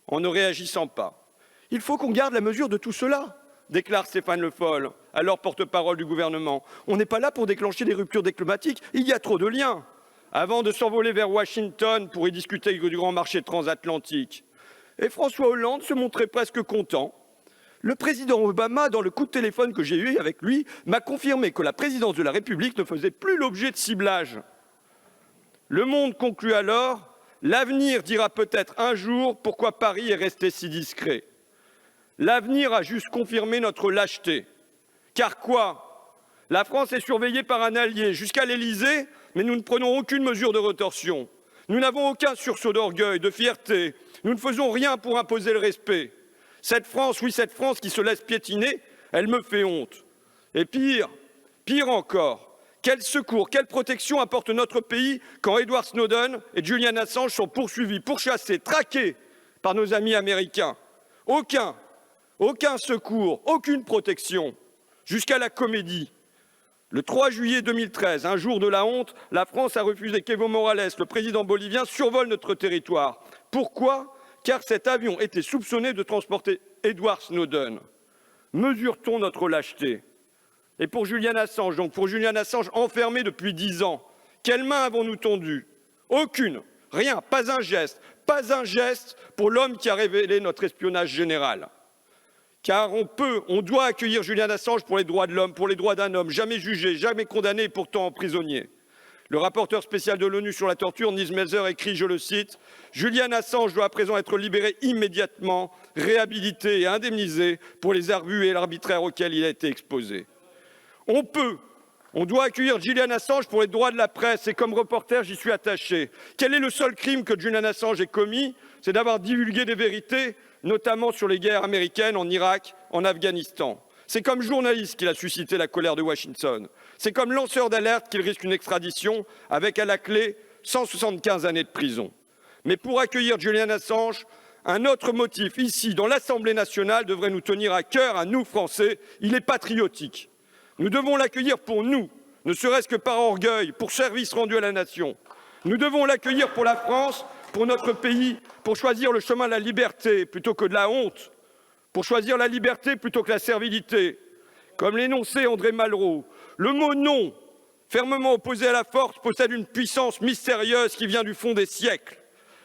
Speaker 9: En ne réagissant pas. Il faut qu'on garde la mesure de tout cela, déclare Stéphane Le Foll, alors porte-parole du gouvernement. On n'est pas là pour déclencher des ruptures diplomatiques, il y a trop de liens. Avant de s'envoler vers Washington pour y discuter du grand marché transatlantique. Et François Hollande se montrait presque content. Le président Obama, dans le coup de téléphone que j'ai eu avec lui, m'a confirmé que la présidence de la République ne faisait plus l'objet de ciblage. Le Monde conclut alors: l'avenir dira peut-être un jour pourquoi Paris est resté si discret. L'avenir a juste confirmé notre lâcheté. Car quoi? La France est surveillée par un allié jusqu'à l'Élysée, mais nous ne prenons aucune mesure de rétorsion. Nous n'avons aucun sursaut d'orgueil, de fierté. Nous ne faisons rien pour imposer le respect. Cette France, oui, cette France qui se laisse piétiner, elle me fait honte. Et pire encore, quel secours, quelle protection apporte notre pays quand Edward Snowden et Julian Assange sont poursuivis, pourchassés, traqués par nos amis américains? Aucun secours, aucune protection, jusqu'à la comédie. Le 3 juillet 2013, un jour de la honte, la France a refusé qu'Evo Morales, le président bolivien, survole notre territoire. Pourquoi? Car cet avion était soupçonné de transporter Edward Snowden. Mesure-t-on notre lâcheté? Et pour Julian Assange, enfermé depuis 10 ans, quelles mains avons-nous tendues? Aucune, rien, pas un geste pour l'homme qui a révélé notre espionnage général. Car on doit accueillir Julian Assange pour les droits de l'homme, pour les droits d'un homme, jamais jugé, jamais condamné et pourtant prisonnier. Le rapporteur spécial de l'ONU sur la torture, Nils Melzer, écrit, je le cite, « Julian Assange doit à présent être libéré immédiatement, réhabilité et indemnisé pour les abus et l'arbitraire auxquels il a été exposé. » On doit accueillir Julian Assange pour les droits de la presse et comme reporter, j'y suis attaché. Quel est le seul crime que Julian Assange ait commis? C'est d'avoir divulgué des vérités, notamment sur les guerres américaines en Irak, en Afghanistan. C'est comme journaliste qu'il a suscité la colère de Washington. C'est comme lanceur d'alerte qu'il risque une extradition avec à la clé 175 années de prison. Mais pour accueillir Julian Assange, un autre motif ici, dans l'Assemblée nationale, devrait nous tenir à cœur, à nous Français. Il est patriotique. Nous devons l'accueillir pour nous, ne serait-ce que par orgueil, pour service rendu à la nation. Nous devons l'accueillir pour la France, pour notre pays, pour choisir le chemin de la liberté plutôt que de la honte, pour choisir la liberté plutôt que la servilité. Comme l'énonçait André Malraux, le mot non, fermement opposé à la force, possède une puissance mystérieuse qui vient du fond des siècles.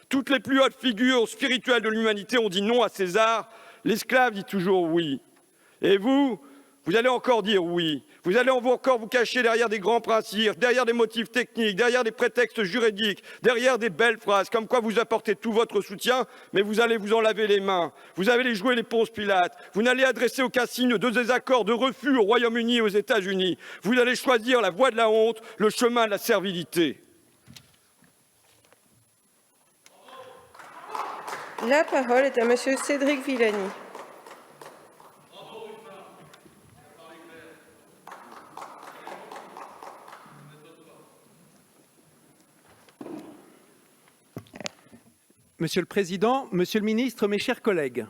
Speaker 9: Toutes les plus hautes figures spirituelles de l'humanité ont dit non à César, l'esclave dit toujours oui. Et vous allez encore dire oui. Vous allez encore vous cacher derrière des grands principes, derrière des motifs techniques, derrière des prétextes juridiques, derrière des belles phrases, comme quoi vous apportez tout votre soutien, mais vous allez vous en laver les mains. Vous allez jouer les Ponce Pilate. Vous n'allez adresser aucun signe de désaccord, de refus au Royaume-Uni et aux États-Unis. Vous allez choisir la voie de la honte, le chemin de la servilité.
Speaker 1: La parole est à monsieur Cédric Villani.
Speaker 10: Monsieur le Président, Monsieur le Ministre, mes chers collègues,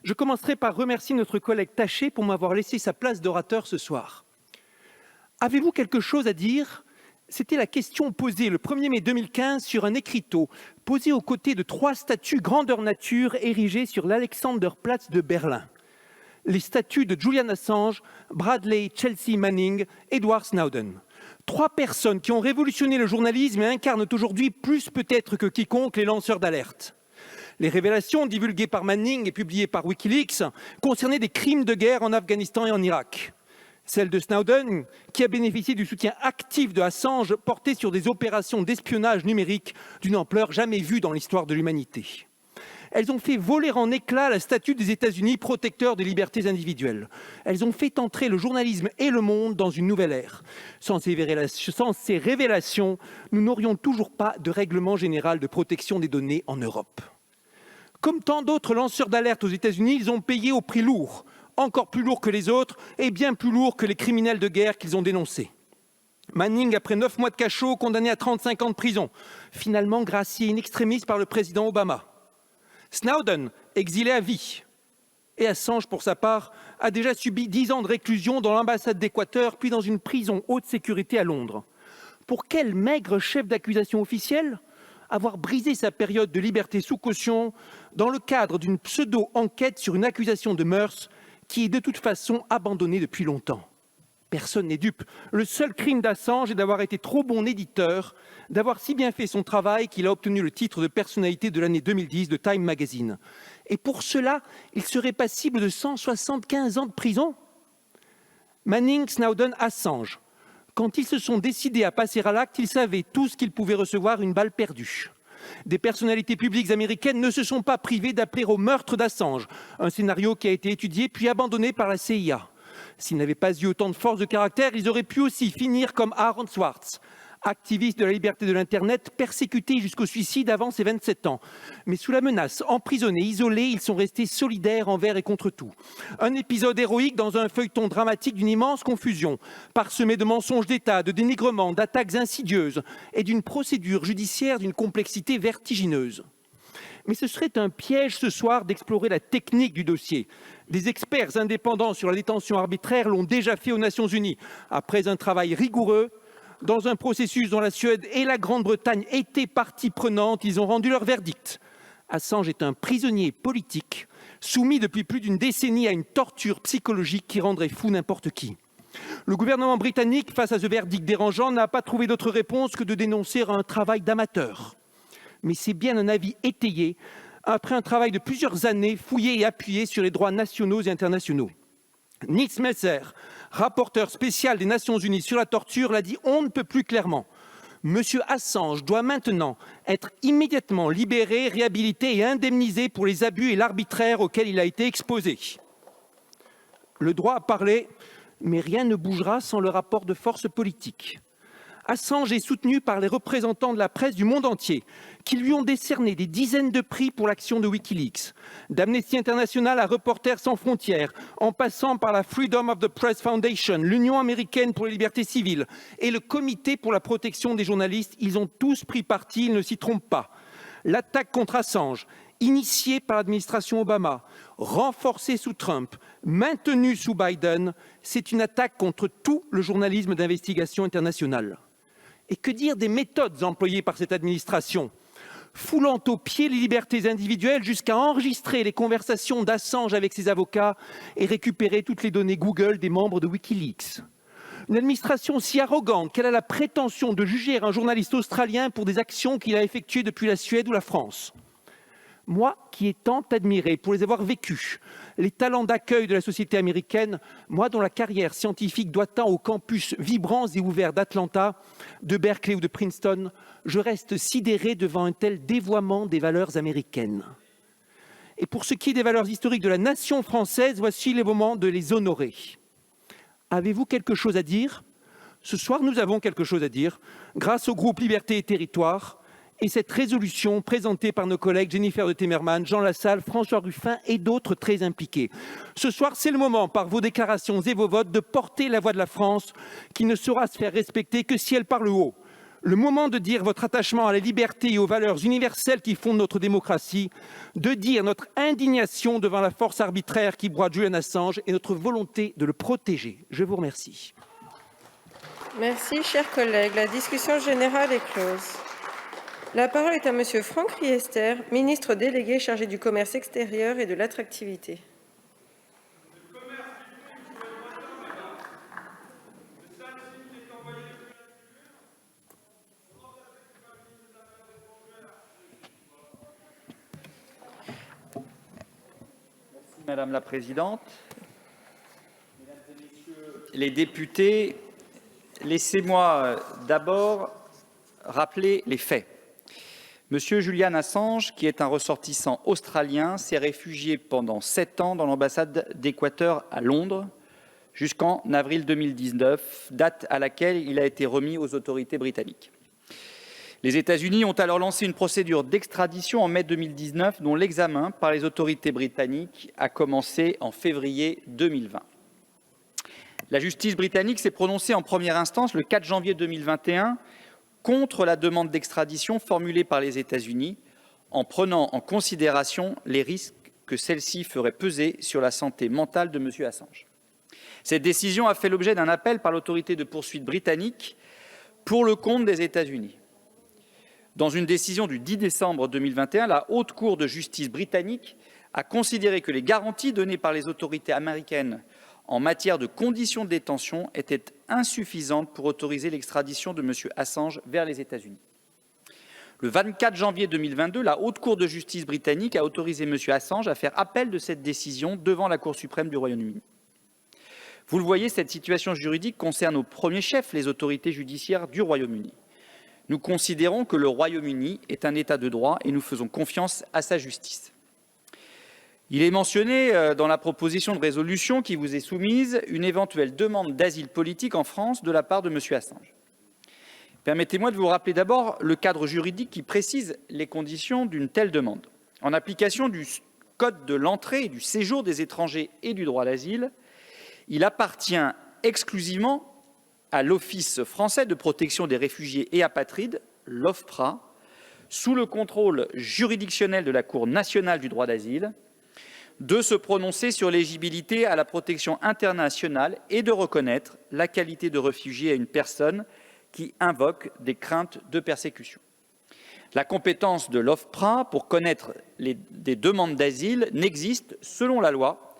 Speaker 10: je commencerai par remercier notre collègue Taché pour m'avoir laissé sa place d'orateur ce soir. Avez-vous quelque chose à dire C'était la question posée le 1er mai 2015 sur un écriteau posé aux côtés de 3 statues grandeur nature érigées sur l'Alexanderplatz de Berlin. Les statues de Julian Assange, Bradley Chelsea Manning, Edward Snowden. 3 personnes qui ont révolutionné le journalisme et incarnent aujourd'hui plus peut-être que quiconque les lanceurs d'alerte. Les révélations divulguées par Manning et publiées par Wikileaks concernaient des crimes de guerre en Afghanistan et en Irak. Celle de Snowden, qui a bénéficié du soutien actif de Assange, portait sur des opérations d'espionnage numérique d'une ampleur jamais vue dans l'histoire de l'humanité. Elles ont fait voler en éclats la statue des États-Unis protecteur des libertés individuelles. Elles ont fait entrer le journalisme et le monde dans une nouvelle ère. Sans ces révélations, nous n'aurions toujours pas de règlement général de protection des données en Europe. Comme tant d'autres lanceurs d'alerte aux États-Unis, ils ont payé au prix lourd, encore plus lourd que les autres et bien plus lourd que les criminels de guerre qu'ils ont dénoncés. Manning, après 9 mois de cachot, condamné à 35 ans de prison, finalement gracié in extremis par le président Obama. Snowden, exilé à vie. Et Assange, pour sa part, a déjà subi 10 ans de réclusion dans l'ambassade d'Équateur, puis dans une prison haute sécurité à Londres. Pour quel maigre chef d'accusation officiel avoir brisé sa période de liberté sous caution dans le cadre d'une pseudo-enquête sur une accusation de mœurs qui est de toute façon abandonnée depuis longtemps. Personne n'est dupe. Le seul crime d'Assange est d'avoir été trop bon éditeur, d'avoir si bien fait son travail qu'il a obtenu le titre de personnalité de l'année 2010 de Time Magazine. Et pour cela, il serait passible de 175 ans de prison. Manning, Snowden, Assange. Quand ils se sont décidés à passer à l'acte, ils savaient tous qu'ils pouvaient recevoir une balle perdue. Des personnalités publiques américaines ne se sont pas privées d'appeler au meurtre d'Assange, un scénario qui a été étudié puis abandonné par la CIA. S'ils n'avaient pas eu autant de force de caractère, ils auraient pu aussi finir comme Aaron Swartz, activiste de la liberté de l'Internet, persécuté jusqu'au suicide avant ses 27 ans. Mais sous la menace, emprisonnés, isolés, ils sont restés solidaires envers et contre tout. Un épisode héroïque dans un feuilleton dramatique d'une immense confusion, parsemé de mensonges d'État, de dénigrements, d'attaques insidieuses et d'une procédure judiciaire d'une complexité vertigineuse. Mais ce serait un piège ce soir d'explorer la technique du dossier. Des experts indépendants sur la détention arbitraire l'ont déjà fait aux Nations Unies, après un travail rigoureux. Dans un processus dont la Suède et la Grande-Bretagne étaient parties prenantes, ils ont rendu leur verdict. Assange est un prisonnier politique, soumis depuis plus d'une décennie à une torture psychologique qui rendrait fou n'importe qui. Le gouvernement britannique, face à ce verdict dérangeant, n'a pas trouvé d'autre réponse que de dénoncer un travail d'amateur. Mais c'est bien un avis étayé, après un travail de plusieurs années fouillé et appuyé sur les droits nationaux et internationaux. Nils Messer, rapporteur spécial des Nations Unies sur la torture, l'a dit on ne peut plus clairement. Monsieur Assange doit maintenant être immédiatement libéré, réhabilité et indemnisé pour les abus et l'arbitraire auxquels il a été exposé. Le droit a parlé, mais rien ne bougera sans le rapport de force politique. Assange est soutenu par les représentants de la presse du monde entier, qui lui ont décerné des dizaines de prix pour l'action de Wikileaks, d'Amnesty International à Reporters sans frontières, en passant par la Freedom of the Press Foundation, l'Union américaine pour les libertés civiles et le Comité pour la protection des journalistes. Ils ont tous pris parti, ils ne s'y trompent pas. L'attaque contre Assange, initiée par l'administration Obama, renforcée sous Trump, maintenue sous Biden, c'est une attaque contre tout le journalisme d'investigation international. Et que dire des méthodes employées par cette administration, foulant aux pieds les libertés individuelles jusqu'à enregistrer les conversations d'Assange avec ses avocats et récupérer toutes les données Google des membres de Wikileaks. Une administration si arrogante qu'elle a la prétention de juger un journaliste australien pour des actions qu'il a effectuées depuis la Suède ou la France. Moi qui ai tant admiré, pour les avoir vécus, les talents d'accueil de la société américaine, moi dont la carrière scientifique doit tant aux campus vibrants et ouverts d'Atlanta, de Berkeley ou de Princeton, je reste sidéré devant un tel dévoiement des valeurs américaines. Et pour ce qui est des valeurs historiques de la nation française, voici les moments de les honorer. Avez-vous quelque chose à dire ? Ce soir, nous avons quelque chose à dire, grâce au groupe Liberté et Territoire, et cette résolution présentée par nos collègues Jennifer de Temmerman, Jean Lassalle, François Ruffin et d'autres très impliqués. Ce soir, c'est le moment, par vos déclarations et vos votes, de porter la voix de la France, qui ne saura se faire respecter que si elle parle haut. Le moment de dire votre attachement à la liberté et aux valeurs universelles qui fondent notre démocratie, de dire notre indignation devant la force arbitraire qui broie Julian Assange et notre volonté de le protéger. Je vous remercie.
Speaker 1: Merci, chers collègues. La discussion générale est close. La parole est à Monsieur Franck Riester, ministre délégué chargé du commerce extérieur et de l'attractivité.
Speaker 11: Madame la Présidente, Mesdames et Messieurs les députés, laissez-moi d'abord rappeler les faits. Monsieur Julian Assange, qui est un ressortissant australien, s'est réfugié pendant 7 ans dans l'ambassade d'Équateur à Londres jusqu'en avril 2019, date à laquelle il a été remis aux autorités britanniques. Les États-Unis ont alors lancé une procédure d'extradition en mai 2019, dont l'examen par les autorités britanniques a commencé en février 2020. La justice britannique s'est prononcée en première instance le 4 janvier 2021 contre la demande d'extradition formulée par les États-Unis, en prenant en considération les risques que celle-ci ferait peser sur la santé mentale de M. Assange. Cette décision a fait l'objet d'un appel par l'autorité de poursuite britannique pour le compte des États-Unis. Dans une décision du 10 décembre 2021, la Haute Cour de justice britannique a considéré que les garanties données par les autorités américaines en matière de conditions de détention étaient insuffisantes pour autoriser l'extradition de M. Assange vers les États-Unis. Le 24 janvier 2022, la Haute Cour de justice britannique a autorisé M. Assange à faire appel de cette décision devant la Cour suprême du Royaume-Uni. Vous le voyez, cette situation juridique concerne au premier chef les autorités judiciaires du Royaume-Uni. Nous considérons que le Royaume-Uni est un État de droit et nous faisons confiance à sa justice. Il est mentionné dans la proposition de résolution qui vous est soumise une éventuelle demande d'asile politique en France de la part de M. Assange. Permettez-moi de vous rappeler d'abord le cadre juridique qui précise les conditions d'une telle demande. En application du Code de l'entrée et du séjour des étrangers et du droit d'asile, il appartient exclusivement à l'Office français de protection des réfugiés et apatrides, l'OFPRA, sous le contrôle juridictionnel de la Cour nationale du droit d'asile, de se prononcer sur l'éligibilité à la protection internationale et de reconnaître la qualité de réfugié à une personne qui invoque des craintes de persécution. La compétence de l'OFPRA pour connaître des demandes d'asile n'existe, selon la loi,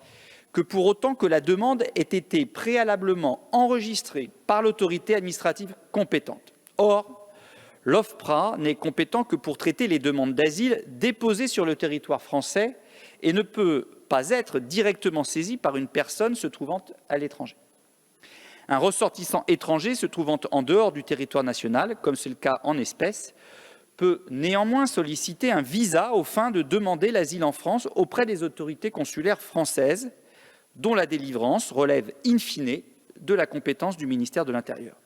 Speaker 11: que pour autant que la demande ait été préalablement enregistrée par l'autorité administrative compétente. Or, l'OFPRA n'est compétent que pour traiter les demandes d'asile déposées sur le territoire français et ne peut pas être directement saisi par une personne se trouvant à l'étranger. Un ressortissant étranger se trouvant en dehors du territoire national, comme c'est le cas en espèces, peut néanmoins solliciter un visa aux fins de demander l'asile en France auprès des autorités consulaires françaises, dont la délivrance relève in fine de la compétence du ministère de l'Intérieur.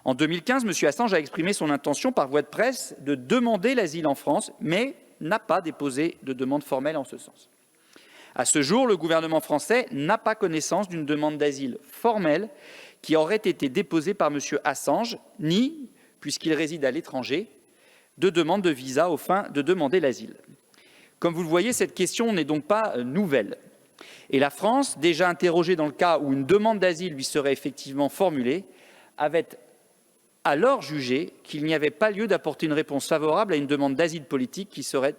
Speaker 11: En 2015, M. Assange a exprimé son intention par voie de presse de demander l'asile en France, mais n'a pas déposé de demande formelle en ce sens. À ce jour, le gouvernement français n'a pas connaissance d'une demande d'asile formelle qui aurait été déposée par M. Assange, ni, puisqu'il réside à l'étranger, de demande de visa aux fins de demander l'asile. Comme vous le voyez, cette question n'est donc pas nouvelle. Et la France, déjà interrogée dans le cas où une demande d'asile lui serait effectivement formulée, avait alors jugé qu'il n'y avait pas lieu d'apporter une réponse favorable à une demande d'asile politique qui serait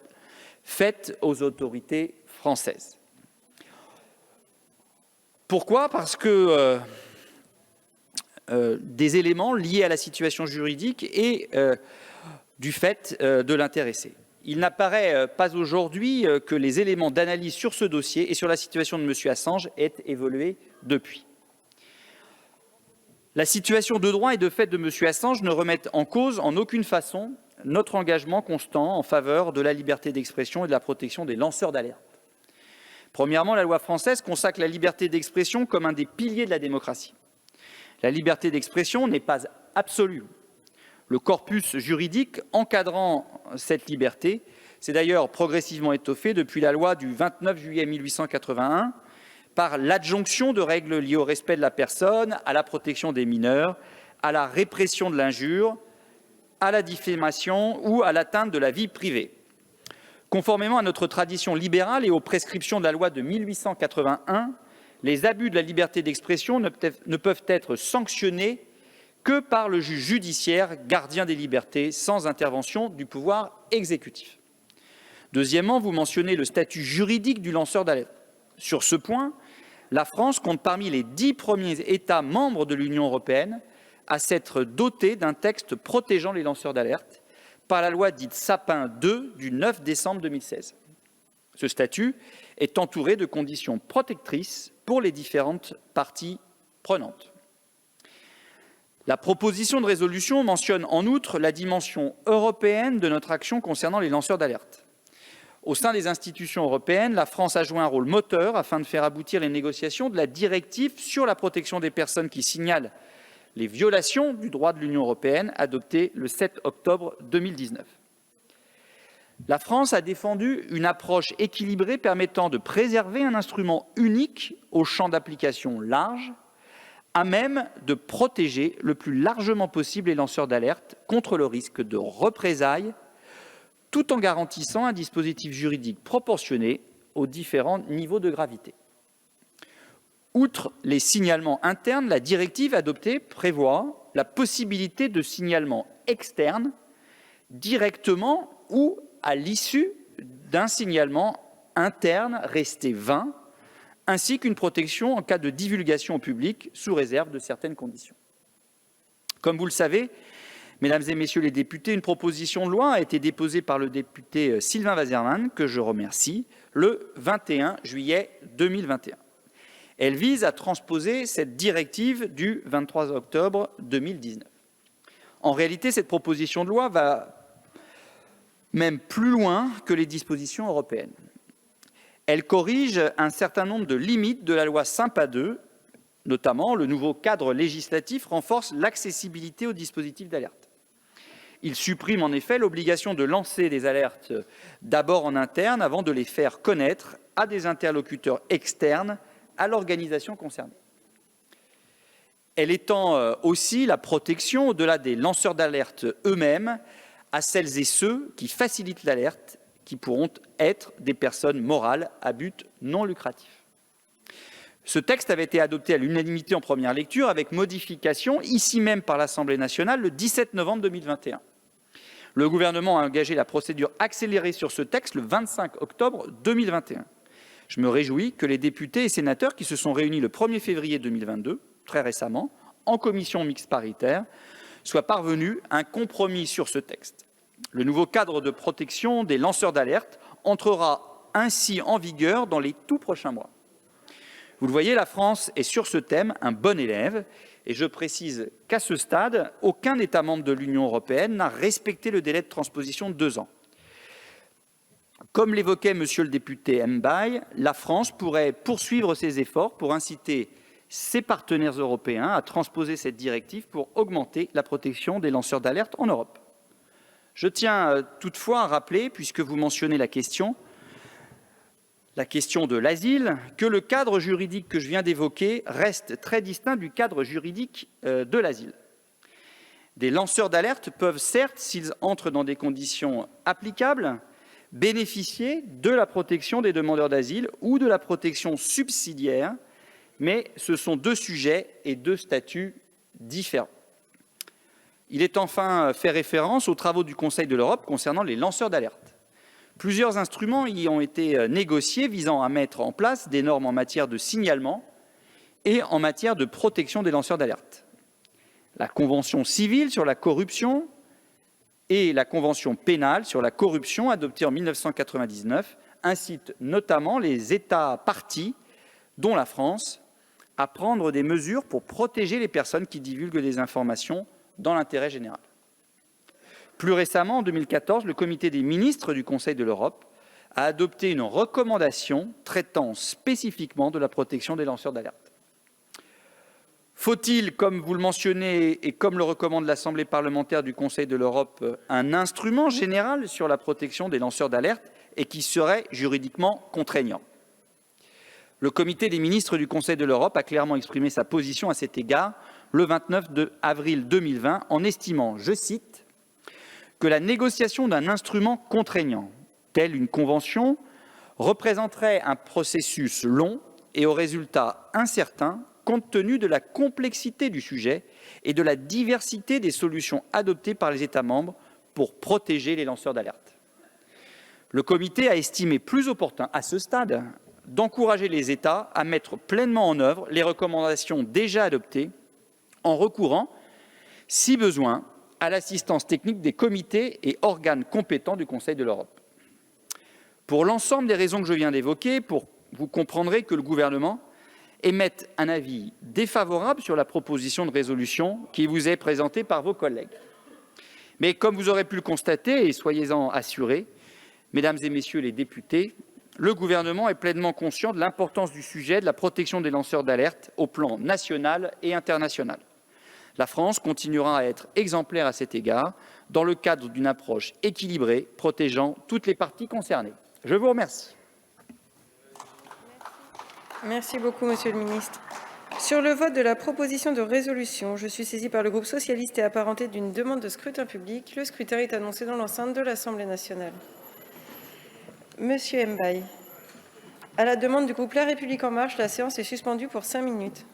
Speaker 11: faite aux autorités françaises. Pourquoi ? Parce que des éléments liés à la situation juridique et du fait de l'intéressé. Il n'apparaît pas aujourd'hui que les éléments d'analyse sur ce dossier et sur la situation de M. Assange aient évolué depuis. La situation de droit et de fait de M. Assange ne remettent en cause en aucune façon notre engagement constant en faveur de la liberté d'expression et de la protection des lanceurs d'alerte. Premièrement, la loi française consacre la liberté d'expression comme un des piliers de la démocratie. La liberté d'expression n'est pas absolue. Le corpus juridique encadrant cette liberté s'est d'ailleurs progressivement étoffé depuis la loi du 29 juillet 1881 par l'adjonction de règles liées au respect de la personne, à la protection des mineurs, à la répression de l'injure, à la diffamation ou à l'atteinte de la vie privée. Conformément à notre tradition libérale et aux prescriptions de la loi de 1881, les abus de la liberté d'expression ne peuvent être sanctionnés que par le juge judiciaire, gardien des libertés, sans intervention du pouvoir exécutif. Deuxièmement, vous mentionnez le statut juridique du lanceur d'alerte. Sur ce point, la France compte parmi les 10 premiers États membres de l'Union européenne à s'être doté d'un texte protégeant les lanceurs d'alerte par la loi dite Sapin II du 9 décembre 2016. Ce statut est entouré de conditions protectrices pour les différentes parties prenantes. La proposition de résolution mentionne en outre la dimension européenne de notre action concernant les lanceurs d'alerte. Au sein des institutions européennes, la France a joué un rôle moteur afin de faire aboutir les négociations de la directive sur la protection des personnes qui signalent les violations du droit de l'Union européenne adoptée le 7 octobre 2019. La France a défendu une approche équilibrée permettant de préserver un instrument unique au champ d'application large, à même de protéger le plus largement possible les lanceurs d'alerte contre le risque de représailles, tout en garantissant un dispositif juridique proportionné aux différents niveaux de gravité. Outre les signalements internes, la directive adoptée prévoit la possibilité de signalements externes, directement ou à l'issue d'un signalement interne resté vain, ainsi qu'une protection en cas de divulgation au public, sous réserve de certaines conditions. Comme vous le savez, mesdames et messieurs les députés, une proposition de loi a été déposée par le député Sylvain Waserman, que je remercie, le 21 juillet 2021. Elle vise à transposer cette directive du 23 octobre 2019. En réalité, cette proposition de loi va même plus loin que les dispositions européennes. Elle corrige un certain nombre de limites de la loi Sympa II, notamment le nouveau cadre législatif renforce l'accessibilité aux dispositifs d'alerte. Il supprime en effet l'obligation de lancer des alertes d'abord en interne avant de les faire connaître à des interlocuteurs externes à l'organisation concernée. Elle étend aussi la protection, au-delà des lanceurs d'alerte eux-mêmes, à celles et ceux qui facilitent l'alerte, qui pourront être des personnes morales à but non lucratif. Ce texte avait été adopté à l'unanimité en première lecture, avec modification, ici même par l'Assemblée nationale, le 17 novembre 2021. Le gouvernement a engagé la procédure accélérée sur ce texte le 25 octobre 2021. Je me réjouis que les députés et sénateurs qui se sont réunis le 1er février 2022, très récemment, en commission mixte paritaire, soient parvenus à un compromis sur ce texte. Le nouveau cadre de protection des lanceurs d'alerte entrera ainsi en vigueur dans les tout prochains mois. Vous le voyez, la France est sur ce thème un bon élève, et je précise qu'à ce stade, aucun État membre de l'Union européenne n'a respecté le délai de transposition de 2 ans. Comme l'évoquait monsieur le député Mbaye, la France pourrait poursuivre ses efforts pour inciter ses partenaires européens à transposer cette directive pour augmenter la protection des lanceurs d'alerte en Europe. Je tiens toutefois à rappeler, puisque vous mentionnez la question de l'asile, que le cadre juridique que je viens d'évoquer reste très distinct du cadre juridique de l'asile. Des lanceurs d'alerte peuvent certes, s'ils entrent dans des conditions applicables, bénéficier de la protection des demandeurs d'asile ou de la protection subsidiaire, mais ce sont 2 sujets et 2 statuts différents. Il est enfin fait référence aux travaux du Conseil de l'Europe concernant les lanceurs d'alerte. Plusieurs instruments y ont été négociés visant à mettre en place des normes en matière de signalement et en matière de protection des lanceurs d'alerte. La Convention civile sur la corruption et la Convention pénale sur la corruption, adoptée en 1999, incitent notamment les États parties, dont la France, à prendre des mesures pour protéger les personnes qui divulguent des informations dans l'intérêt général. Plus récemment, en 2014, le comité des ministres du Conseil de l'Europe a adopté une recommandation traitant spécifiquement de la protection des lanceurs d'alerte. Faut-il, comme vous le mentionnez et comme le recommande l'Assemblée parlementaire du Conseil de l'Europe, un instrument général sur la protection des lanceurs d'alerte et qui serait juridiquement contraignant ? Le comité des ministres du Conseil de l'Europe a clairement exprimé sa position à cet égard le 29 avril 2020 en estimant, je cite, que la négociation d'un instrument contraignant, tel une convention, représenterait un processus long et aux résultats incertains, compte tenu de la complexité du sujet et de la diversité des solutions adoptées par les États membres pour protéger les lanceurs d'alerte. Le comité a estimé plus opportun, à ce stade, d'encourager les États à mettre pleinement en œuvre les recommandations déjà adoptées en recourant, si besoin, à l'assistance technique des comités et organes compétents du Conseil de l'Europe. Pour l'ensemble des raisons que je viens d'évoquer, vous comprendrez que le gouvernement émette un avis défavorable sur la proposition de résolution qui vous est présentée par vos collègues. Mais comme vous aurez pu le constater, et soyez-en assurés, mesdames et messieurs les députés, le gouvernement est pleinement conscient de l'importance du sujet de la protection des lanceurs d'alerte au plan national et international. La France continuera à être exemplaire à cet égard, dans le cadre d'une approche équilibrée, protégeant toutes les parties concernées. Je vous remercie.
Speaker 1: Merci beaucoup, Monsieur le ministre. Sur le vote de la proposition de résolution, je suis saisie par le groupe socialiste et apparenté d'une demande de scrutin public. Le scrutin est annoncé dans l'enceinte de l'Assemblée nationale. Monsieur Mbaye, à la demande du groupe La République En Marche, la séance est suspendue pour 5 minutes.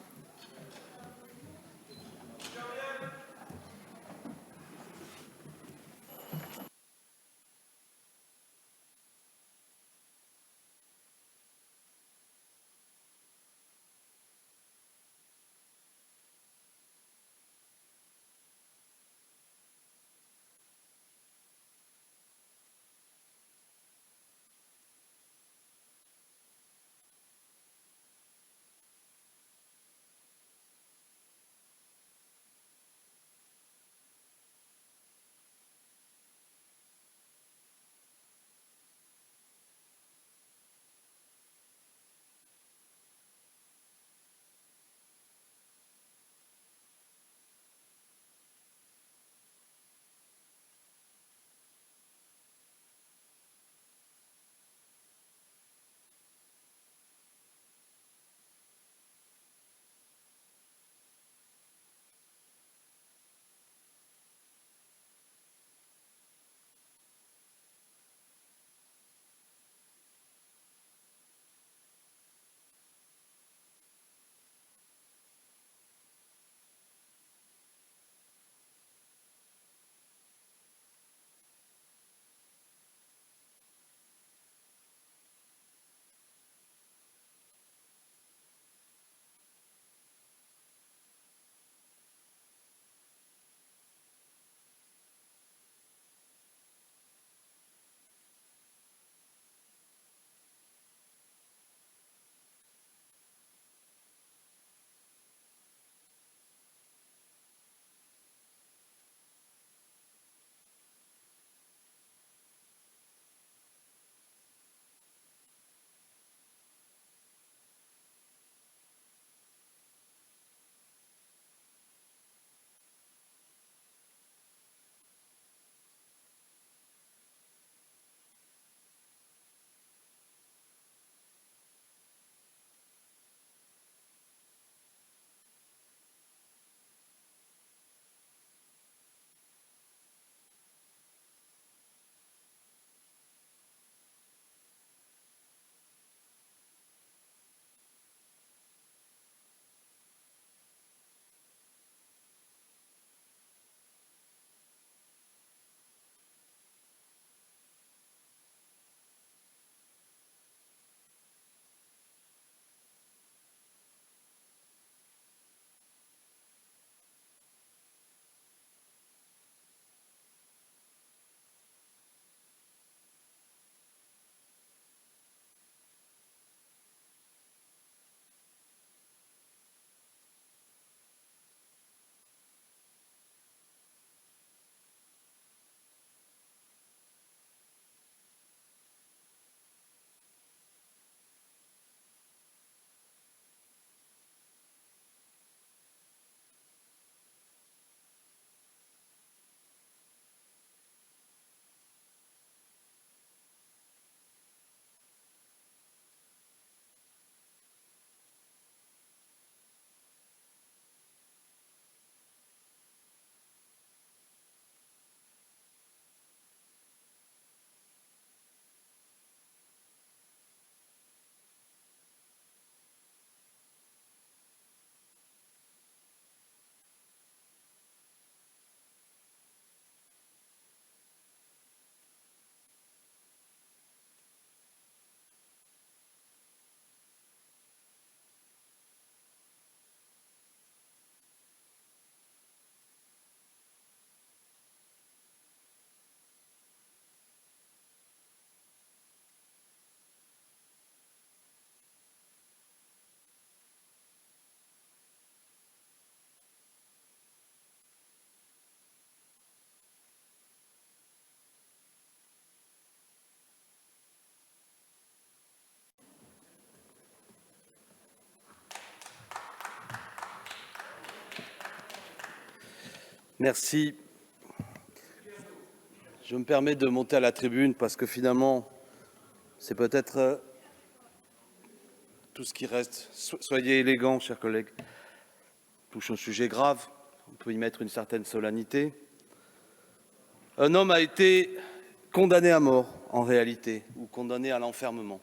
Speaker 12: Merci. Je me permets de monter à la tribune parce que finalement, c'est peut-être tout ce qui reste. Soyez élégants, chers collègues. Touche un sujet grave. On peut y mettre une certaine solennité. Un homme a été condamné à mort, en réalité, ou condamné à l'enfermement.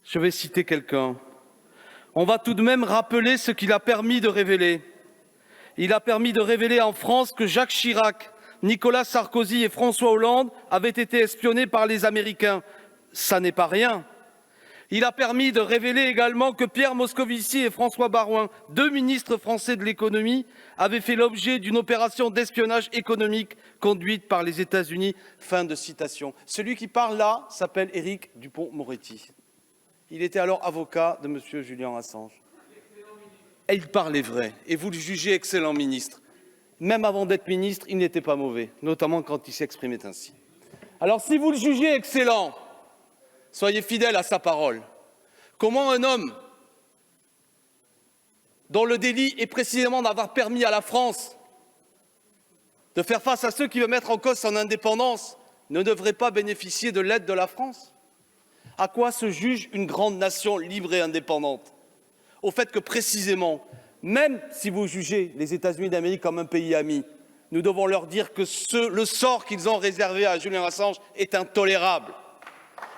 Speaker 12: Je vais citer quelqu'un. On va tout de même rappeler ce qu'il a permis de révéler. Il a permis de révéler en France que Jacques Chirac, Nicolas Sarkozy et François Hollande avaient été espionnés par les Américains. Ça n'est pas rien. Il a permis de révéler également que Pierre Moscovici et François Baroin, 2 ministres français de l'économie, avaient fait l'objet d'une opération d'espionnage économique conduite par les États-Unis. Fin de citation. Celui qui parle là s'appelle Éric Dupond-Moretti. Il était alors avocat de M. Julian Assange. Et il parlait vrai. Et vous le jugez excellent ministre. Même avant d'être ministre, il n'était pas mauvais, notamment quand il s'exprimait ainsi. Alors si vous le jugez excellent, soyez fidèle à sa parole. Comment un homme dont le délit est précisément d'avoir permis à la France de faire face à ceux qui veulent mettre en cause son indépendance ne devrait pas bénéficier de l'aide de la France? À quoi se juge une grande nation libre et indépendante? Au fait que précisément, même si vous jugez les États-Unis d'Amérique comme un pays ami, nous devons leur dire que le sort qu'ils ont réservé à Julian Assange est intolérable.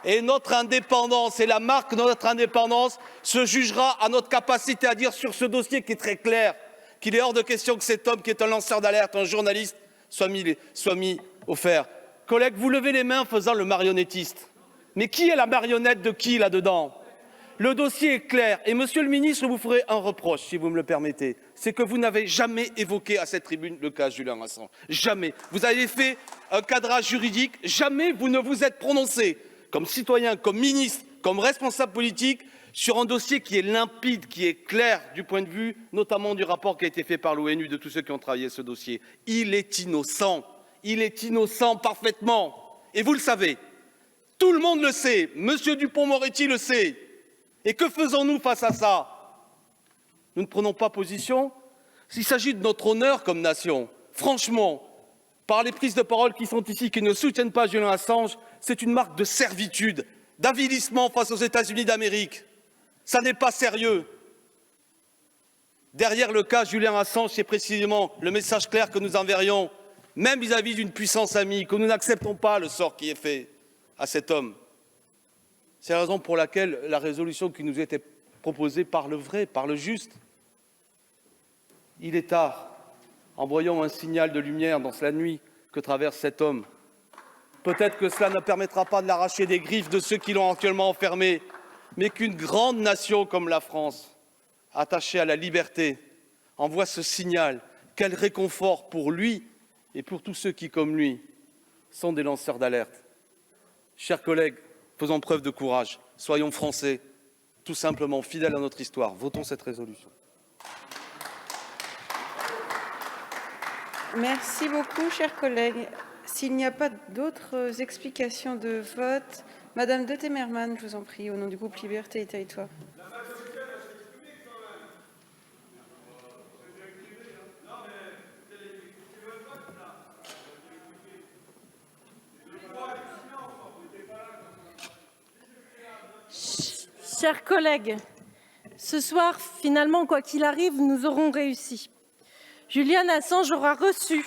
Speaker 12: Et notre indépendance et la marque de notre indépendance se jugera à notre capacité à dire sur ce dossier qui est très clair qu'il est hors de question que cet homme qui est un lanceur d'alerte, un journaliste, soit mis au fer. Collègues, vous levez les mains en faisant le marionnettiste. Mais qui est la marionnette de qui là-dedans? Le dossier est clair. Et monsieur le ministre, je vous ferai un reproche, si vous me le permettez. C'est que vous n'avez jamais évoqué à cette tribune le cas Julian Assange. Jamais. Vous avez fait un cadrage juridique. Jamais vous ne vous êtes prononcé comme citoyen, comme ministre, comme responsable politique sur un dossier qui est limpide, qui est clair du point de vue notamment du rapport qui a été fait par l'ONU de tous ceux qui ont travaillé ce dossier. Il est innocent. Il est innocent parfaitement. Et vous le savez. Tout le monde le sait. Monsieur Dupond-Moretti le sait. Et que faisons-nous face à ça? Nous ne prenons pas position. S'il s'agit de notre honneur comme nation, franchement, par les prises de parole qui sont ici, qui ne soutiennent pas Julian Assange, c'est une marque de servitude, d'avilissement face aux États-Unis d'Amérique. Ça n'est pas sérieux. Derrière le cas Julian Assange, c'est précisément le message clair que nous enverrions, même vis-à-vis d'une puissance amie, que nous n'acceptons pas le sort qui est fait à cet homme. C'est la raison pour laquelle la résolution qui nous était proposée parle vrai, parle juste. Il est tard. Envoyons un signal de lumière dans la nuit que traverse cet homme. Peut-être que cela ne permettra pas de l'arracher des griffes de ceux qui l'ont actuellement enfermé, mais qu'une grande nation comme la France, attachée à la liberté, envoie ce signal. Quel réconfort pour lui et pour tous ceux qui, comme lui, sont des lanceurs d'alerte. Chers collègues, faisons preuve de courage, soyons français, tout simplement fidèles à notre histoire. Votons cette résolution.
Speaker 1: Merci beaucoup, chers collègues. S'il n'y a pas d'autres explications de vote, Madame de Temerman, je vous en prie, au nom du groupe Liberté et Territoires.
Speaker 2: Chers collègues, ce soir, finalement, quoi qu'il arrive, nous aurons réussi. Julian Assange aura reçu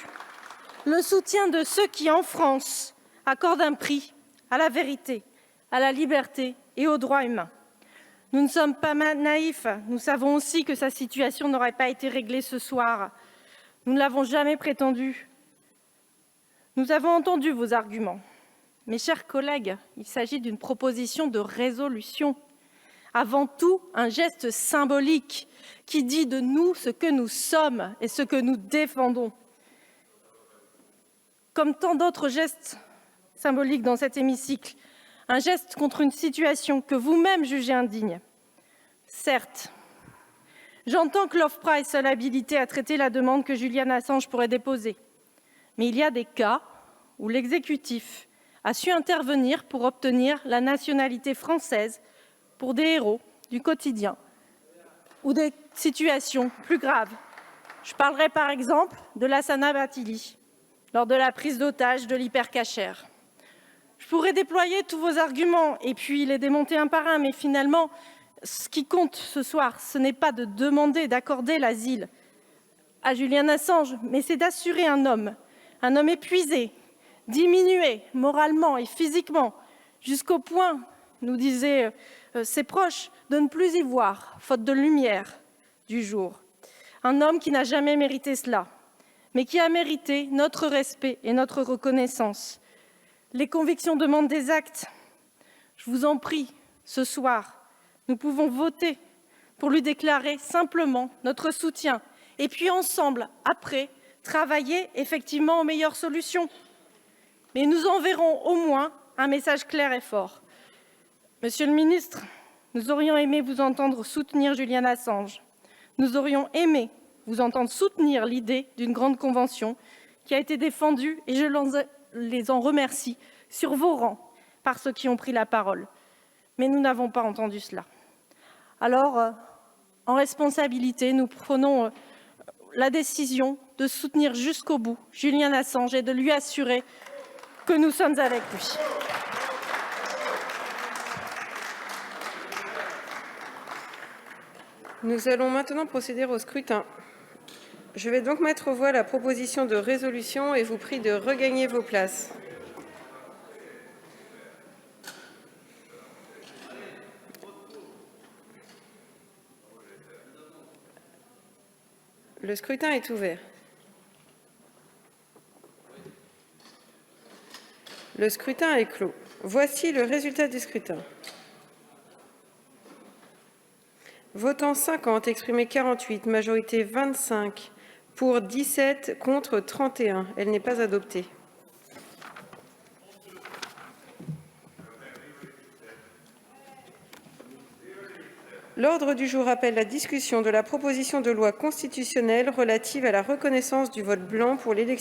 Speaker 2: le soutien de ceux qui, en France, accordent un prix à la vérité, à la liberté et aux droits humains. Nous ne sommes pas naïfs, nous savons aussi que sa situation n'aurait pas été réglée ce soir. Nous ne l'avons jamais prétendu. Nous avons entendu vos arguments. Mes chers collègues, il s'agit d'une proposition de résolution. Avant tout, un geste symbolique qui dit de nous ce que nous sommes et ce que nous défendons. Comme tant d'autres gestes symboliques dans cet hémicycle, un geste contre une situation que vous-même jugez indigne. Certes, j'entends que l'OFPRA est seule habilitée à traiter la demande que Julian Assange pourrait déposer. Mais il y a des cas où l'exécutif a su intervenir pour obtenir la nationalité française pour des héros du quotidien ou des situations plus graves Je parlerai par exemple de Lassana Bathily, lors de la prise d'otage de l'hypercachère. Je pourrais déployer tous vos arguments et puis les démonter un par un, mais finalement, ce qui compte ce soir, ce n'est pas de demander, d'accorder l'asile à Julian Assange, mais c'est d'assurer un homme épuisé, diminué moralement et physiquement, jusqu'au point, nous disaient ses proches, de ne plus y voir, faute de lumière du jour. Un homme qui n'a jamais mérité cela, mais qui a mérité notre respect et notre reconnaissance. Les convictions demandent des actes. Je vous en prie, ce soir, nous pouvons voter pour lui déclarer simplement notre soutien et puis ensemble, après, travailler effectivement aux meilleures solutions. Mais nous enverrons au moins un message clair et fort. Monsieur le ministre, nous aurions aimé vous entendre soutenir Julian Assange. Nous aurions aimé vous entendre soutenir l'idée d'une grande convention qui a été défendue, et je les en remercie, sur vos rangs par ceux qui ont pris la parole. Mais nous n'avons pas entendu cela. Alors, en responsabilité, nous prenons la décision de soutenir jusqu'au bout Julian Assange et de lui assurer que nous sommes avec lui.
Speaker 1: Nous allons maintenant procéder au scrutin. Je vais donc mettre aux voix la proposition de résolution et vous prie de regagner vos places. Le scrutin est ouvert. Le scrutin est clos. Voici le résultat du scrutin. Votant 50, exprimé 48, majorité 25, pour 17, contre 31. Elle n'est pas adoptée. L'ordre du jour appelle la discussion de la proposition de loi constitutionnelle relative à la reconnaissance du vote blanc pour l'élection